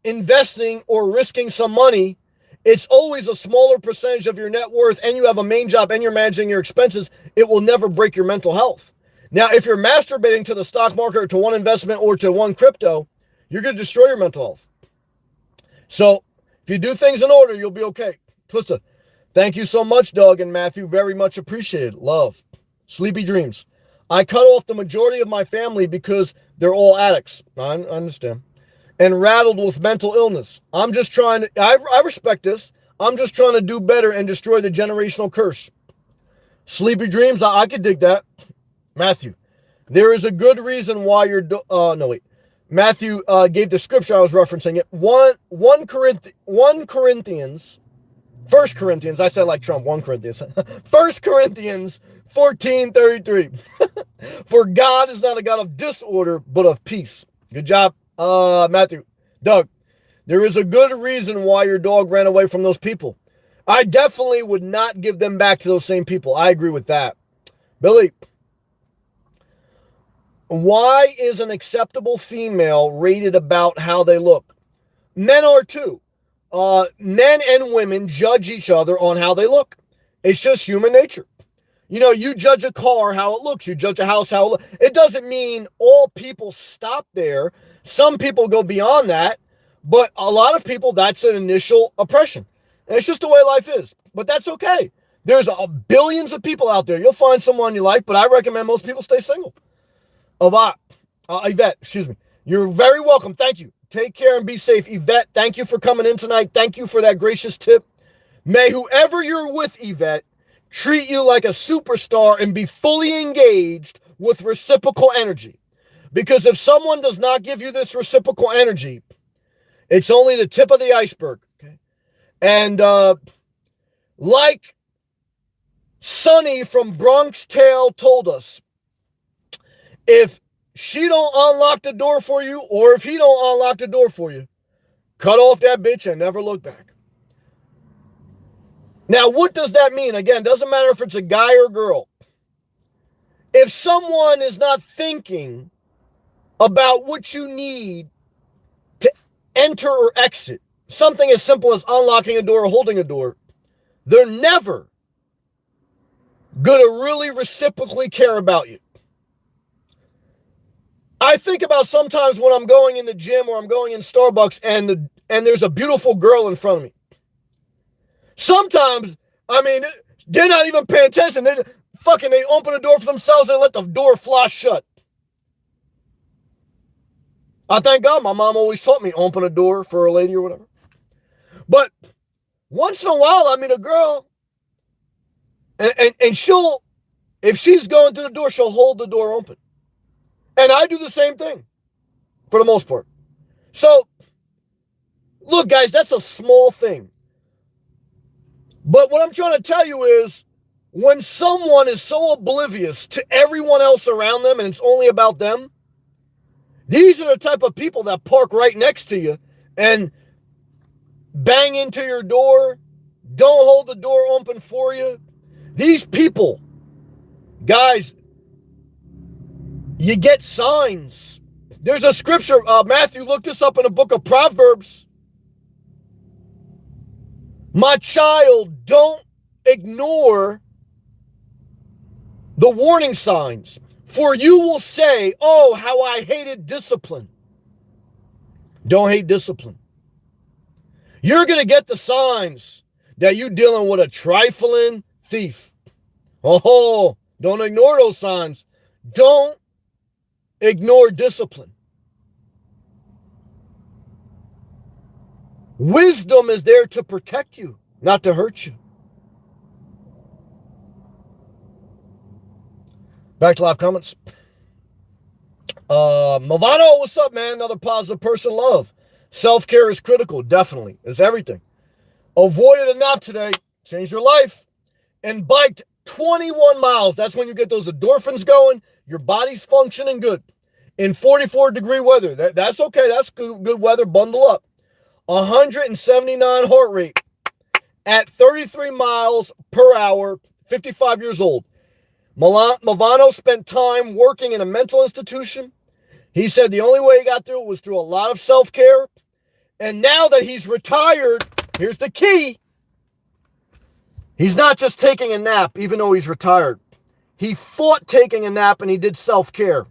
S1: investing or risking some money, it's always a smaller percentage of your net worth, and you have a main job and you're managing your expenses. It will never break your mental health. Now, if you're masturbating to the stock market or to one investment or to one crypto, you're going to destroy your mental health. So if you do things in order, you'll be okay. Twister, thank you so much, Doug and Matthew. Very much appreciated. Love. Sleepy dreams. I cut off the majority of my family because they're all addicts. I understand. And rattled with mental illness. I'm just trying to, I respect this. I'm just trying to do better and destroy the generational curse. Sleepy dreams, I could dig that. Matthew, there is a good reason why you're, Matthew gave the scripture I was referencing it. 1 Corinthians, I said like Trump, 1 Corinthians. 1 Corinthians 14:33. For God is not a God of disorder, but of peace. Good job. Matthew, Doug, there is a good reason why your dog ran away from those people. I definitely would not give them back to those same people. I agree with that. Billy, why is an acceptable female rated about how they look? Men are too. Men and women judge each other on how they look. It's just human nature. You know, you judge a car how it looks. You judge a house how it looks. It doesn't mean all people stop there. Some people go beyond that. But a lot of people, that's an initial oppression. And it's just the way life is. But that's okay. There's billions of people out there. You'll find someone you like, but I recommend most people stay single. Yvette, excuse me. You're very welcome. Thank you. Take care and be safe. Yvette, thank you for coming in tonight. Thank you for that gracious tip. May whoever you're with, Yvette, treat you like a superstar and be fully engaged with reciprocal energy. Because if someone does not give you this reciprocal energy, it's only the tip of the iceberg. Okay? And like Sonny from Bronx Tale told us, if she don't unlock the door for you, or if he don't unlock the door for you, cut off that bitch and never look back. Now, what does that mean? Again, doesn't matter if it's a guy or girl. If someone is not thinking about what you need to enter or exit, something as simple as unlocking a door or holding a door, they're never going to really reciprocally care about you. I think about sometimes when I'm going in the gym or I'm going in Starbucks and there's a beautiful girl in front of me. Sometimes, I mean, they're not even paying attention. They open the door for themselves and let the door fly shut. I thank God my mom always taught me open a door for a lady or whatever. But once in a while, I meet a girl and she'll, If she's going through the door, she'll hold the door open. And I do the same thing for the most part. So, look, guys, that's a small thing. But what I'm trying to tell you is when someone is so oblivious to everyone else around them and it's only about them, these are the type of people that park right next to you and bang into your door, don't hold the door open for you. These people, guys, you get signs. There's a scripture, Matthew looked this up in the book of Proverbs. My child, don't ignore the warning signs, for you will say, oh, how I hated discipline. Don't hate discipline. You're going to get the signs that you're dealing with a trifling thief. Oh, don't ignore those signs. Don't ignore discipline. Wisdom is there to protect you, not to hurt you. Back to live comments. Movano, what's up, man? Another positive person. Love. Self-care is critical, definitely. It's everything. Avoided a nap today. Changed your life. And biked 21 miles. That's when you get those endorphins going. Your body's functioning good. In 44-degree weather. That's okay. That's good weather. Bundle up. 179 heart rate at 33 miles per hour, 55 years old. Movano spent time working in a mental institution. He said the only way he got through it was through a lot of self-care. And now that he's retired, here's the key. He's not just taking a nap, even though he's retired. He fought taking a nap and he did self-care.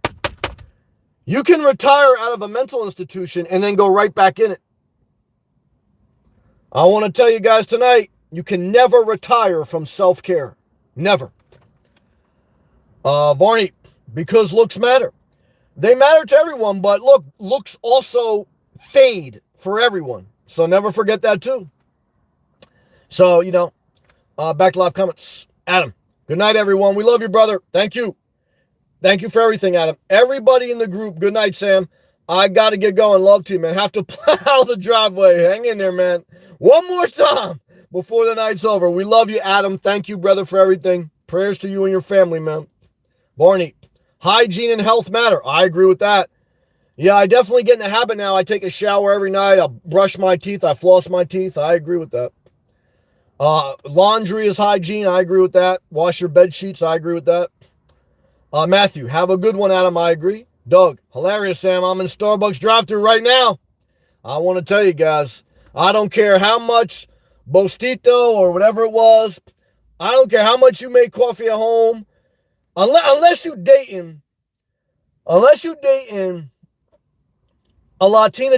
S1: You can retire out of a mental institution and then go right back in it. I want to tell you guys tonight, you can never retire from self-care. Never. Barney, because looks matter. They matter to everyone, but look, looks also fade for everyone. So never forget that too. So, back to live comments. Adam, good night, everyone. We love you, brother. Thank you. Thank you for everything, Adam. Everybody in the group, good night, Sam. I got to get going. Love to you, man. Have to plow the driveway. Hang in there, man. One more time before the night's over. We love you, Adam. Thank you, brother, for everything. Prayers to you and your family, man. Barney, hygiene and health matter. I agree with that. Yeah, I definitely get in the habit now. I take a shower every night. I brush my teeth. I floss my teeth. I agree with that. Laundry is hygiene. I agree with that. Wash your bed sheets. I agree with that. Matthew, have a good one, Adam. I agree. Doug, hilarious, Sam. I'm in Starbucks drive-thru right now. I want to tell you guys, I don't care how much Bostito or whatever it was. I don't care how much you make coffee at home. Unless you're dating a Latina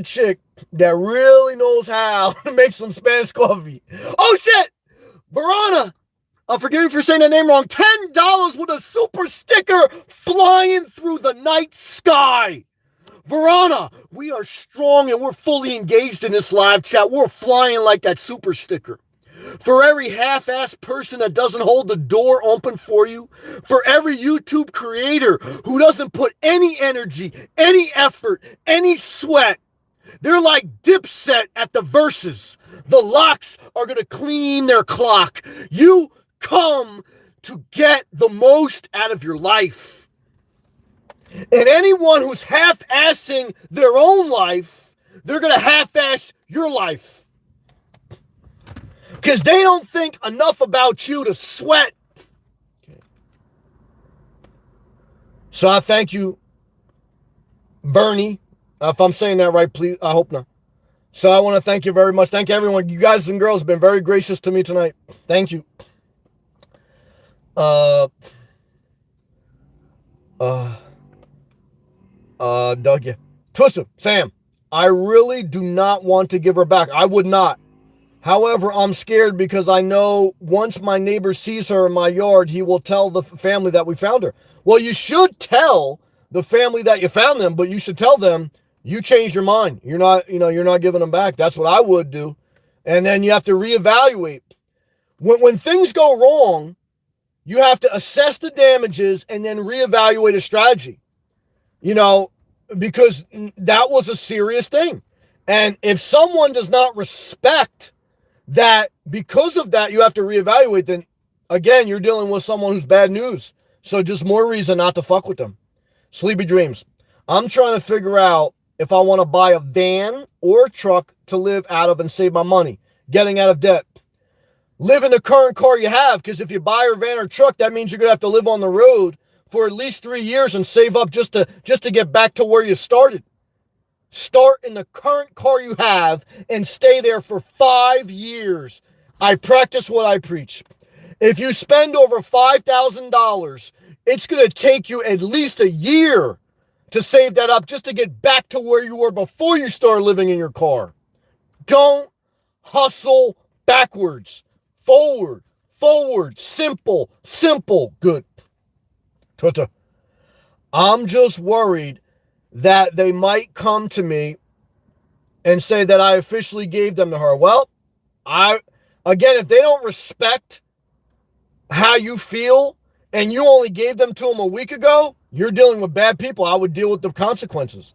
S1: chick that really knows how to make some Spanish coffee. Oh, shit! Verona! Forgive me for saying that name wrong. $10 with a super sticker flying through the night sky. Verona, we are strong and we're fully engaged in this live chat. We're flying like that super sticker. For every half-assed person that doesn't hold the door open for you, for every YouTube creator who doesn't put any energy, any effort, any sweat, they're like Dipset at the Versus. The locks are going to clean their clock. You come to get the most out of your life. And anyone who's half-assing their own life, they're going to half-ass your life. Because they don't think enough about you to sweat. Okay. So I thank you, Bernie. If I'm saying that right, please, I hope not. So I want to thank you very much. Thank you, everyone. You guys and girls have been very gracious to me tonight. Thank you. Doug, yeah. Twissa, Sam, I really do not want to give her back. I would not. However, I'm scared because I know once my neighbor sees her in my yard, he will tell the family that we found her. Well, you should tell the family that you found them, but you should tell them you changed your mind. You're not giving them back. That's what I would do. And then you have to reevaluate. When things go wrong, you have to assess the damages and then reevaluate a strategy, because that was a serious thing. And if someone does not respect that, because of that, you have to reevaluate, then again, you're dealing with someone who's bad news. So just more reason not to fuck with them. Sleepy Dreams. I'm trying to figure out if I want to buy a van or a truck to live out of and save my money, getting out of debt. Live in the current car you have, because if you buy a van or truck, that means you're going to have to live on the road for at least 3 years and save up just to get back to where you started. Start in the current car you have and stay there for 5 years. I practice what I preach. If you spend over $5,000, it's going to take you at least a year to save that up just to get back to where you were before you start living in your car. Don't hustle backwards. Forward, simple, good. Tuta. I'm just worried that they might come to me and say that I officially gave them to her. Well, if they don't respect how you feel and you only gave them to them a week ago, you're dealing with bad people. I would deal with the consequences.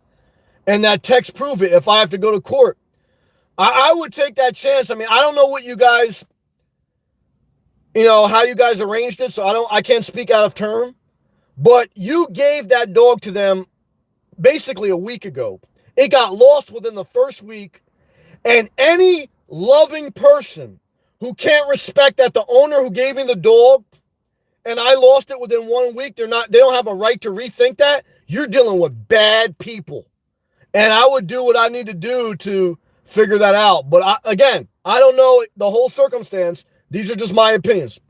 S1: And that text prove it if I have to go to court. I would take that chance. I mean, I don't know what you guys, how you guys arranged it, so I can't speak out of turn. But you gave that dog to them basically a week ago. It got lost within the first week. And any loving person who can't respect that the owner who gave me the dog and I lost it within 1 week, they don't have a right to rethink that. You're dealing with bad people. And I would do what I need to do to figure that out. But I don't know the whole circumstance. These are just my opinions.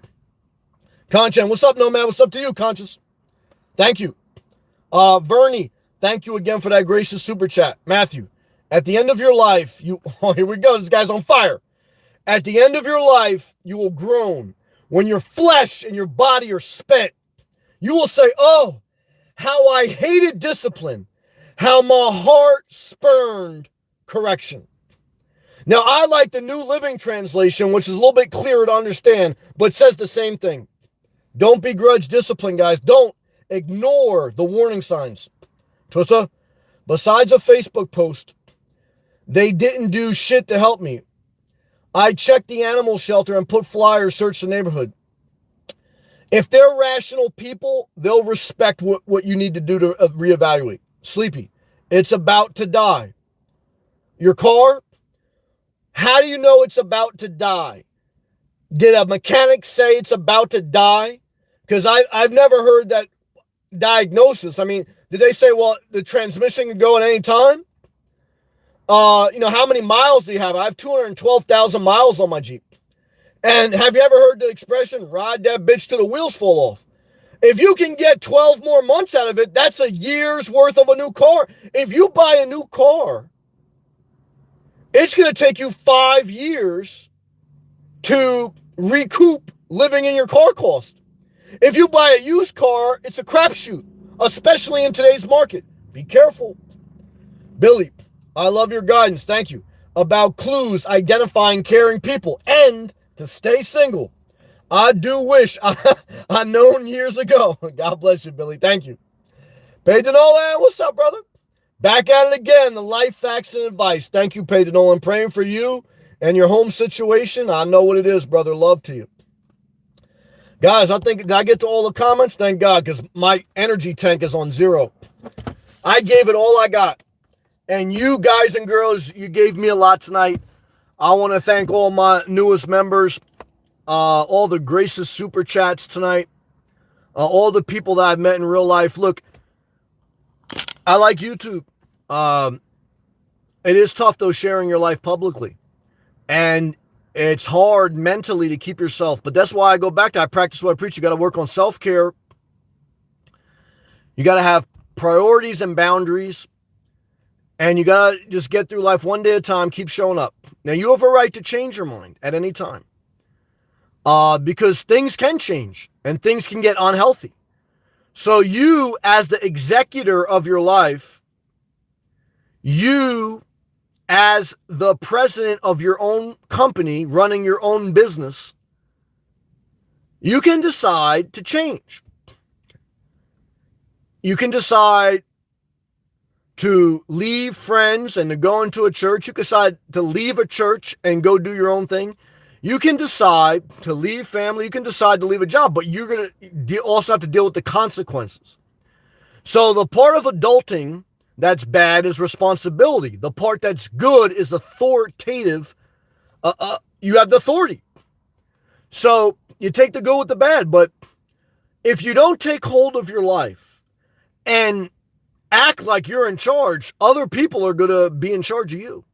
S1: Conchen, what's up, Nomad? What's up to you, Conscious? Thank you. Vernie, thank you again for that gracious super chat. Matthew, at the end of your life, here we go. This guy's on fire. At the end of your life, you will groan. When your flesh and your body are spent, you will say, oh, how I hated discipline, how my heart spurned correction. Now, I like the New Living Translation, which is a little bit clearer to understand, but says the same thing. Don't begrudge discipline, guys. Don't ignore the warning signs. Twista, besides a Facebook post, they didn't do shit to help me. I checked the animal shelter and put flyers, search the neighborhood. If they're rational people, they'll respect what you need to do to reevaluate. Sleepy, it's about to die. Your car, how do you know it's about to die? Did a mechanic say it's about to die? Because I've never heard that diagnosis. I mean, did they say, well, the transmission can go at any time? How many miles do you have? I have 212,000 miles on my Jeep. And have you ever heard the expression, ride that bitch till the wheels fall off? If you can get 12 more months out of it, that's a year's worth of a new car. If you buy a new car, it's going to take you 5 years to recoup living in your car cost. If you buy a used car, it's a crapshoot, especially in today's market. Be careful. Billy, I love your guidance. Thank you. About clues identifying caring people and to stay single. I do wish I known years ago. God bless you, Billy. Thank you. Peyton Nolan, what's up, brother? Back at it again. The life facts and advice. Thank you, Peyton Nolan. Praying for you and your home situation. I know what it is, brother. Love to you. Guys, did I get to all the comments? Thank God, because my energy tank is on 0. I gave it all I got. And you guys and girls, you gave me a lot tonight. I want to thank all my newest members, all the gracious super chats tonight, all the people that I've met in real life. Look, I like YouTube. It is tough, though, sharing your life publicly. And it's hard mentally to keep yourself. But that's why I go back to I practice what I preach. You got to work on self-care. You got to have priorities and boundaries. And you got to just get through life one day at a time, keep showing up. Now, you have a right to change your mind at any time. Because things can change and things can get unhealthy. So you, as the executor of your life, you, as the president of your own company, running your own business, You can decide to change. You can decide to leave friends and to go into a church. You can decide to leave a church and go do your own thing. You can decide to leave family. You can decide to leave a job, but you're going to also have to deal with the consequences. So the part of adulting that's bad is responsibility. The part that's good is authoritative. You have the authority. So you take the good with the bad. But if you don't take hold of your life and act like you're in charge, other people are going to be in charge of you.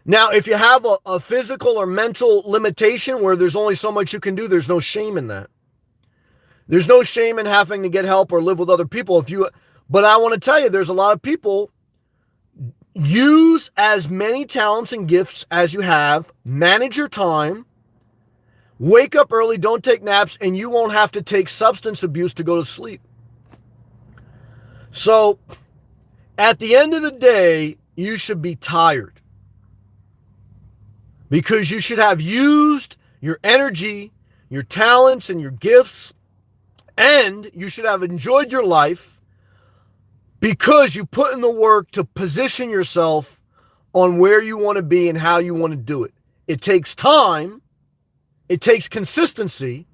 S1: Now, if you have a physical or mental limitation where there's only so much you can do, there's no shame in that. There's no shame in having to get help or live with other people. But I want to tell you, there's a lot of people. Use as many talents and gifts as you have. Manage your time. Wake up early. Don't take naps. And you won't have to take substance abuse to go to sleep. So, at the end of the day, you should be tired. Because you should have used your energy, your talents, and your gifts. And you should have enjoyed your life because you put in the work to position yourself on where you want to be and how you want to do it. It takes time. It takes consistency.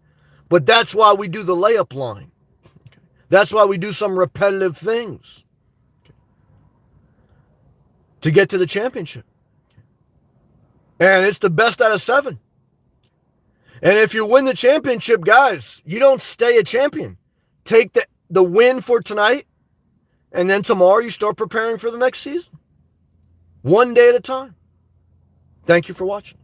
S1: But that's why we do the layup line. That's why we do some repetitive things to get to the championship. And it's the best out of 7. And if you win the championship, guys, you don't stay a champion. Take the win for tonight, and then tomorrow you start preparing for the next season. One day at a time. Thank you for watching.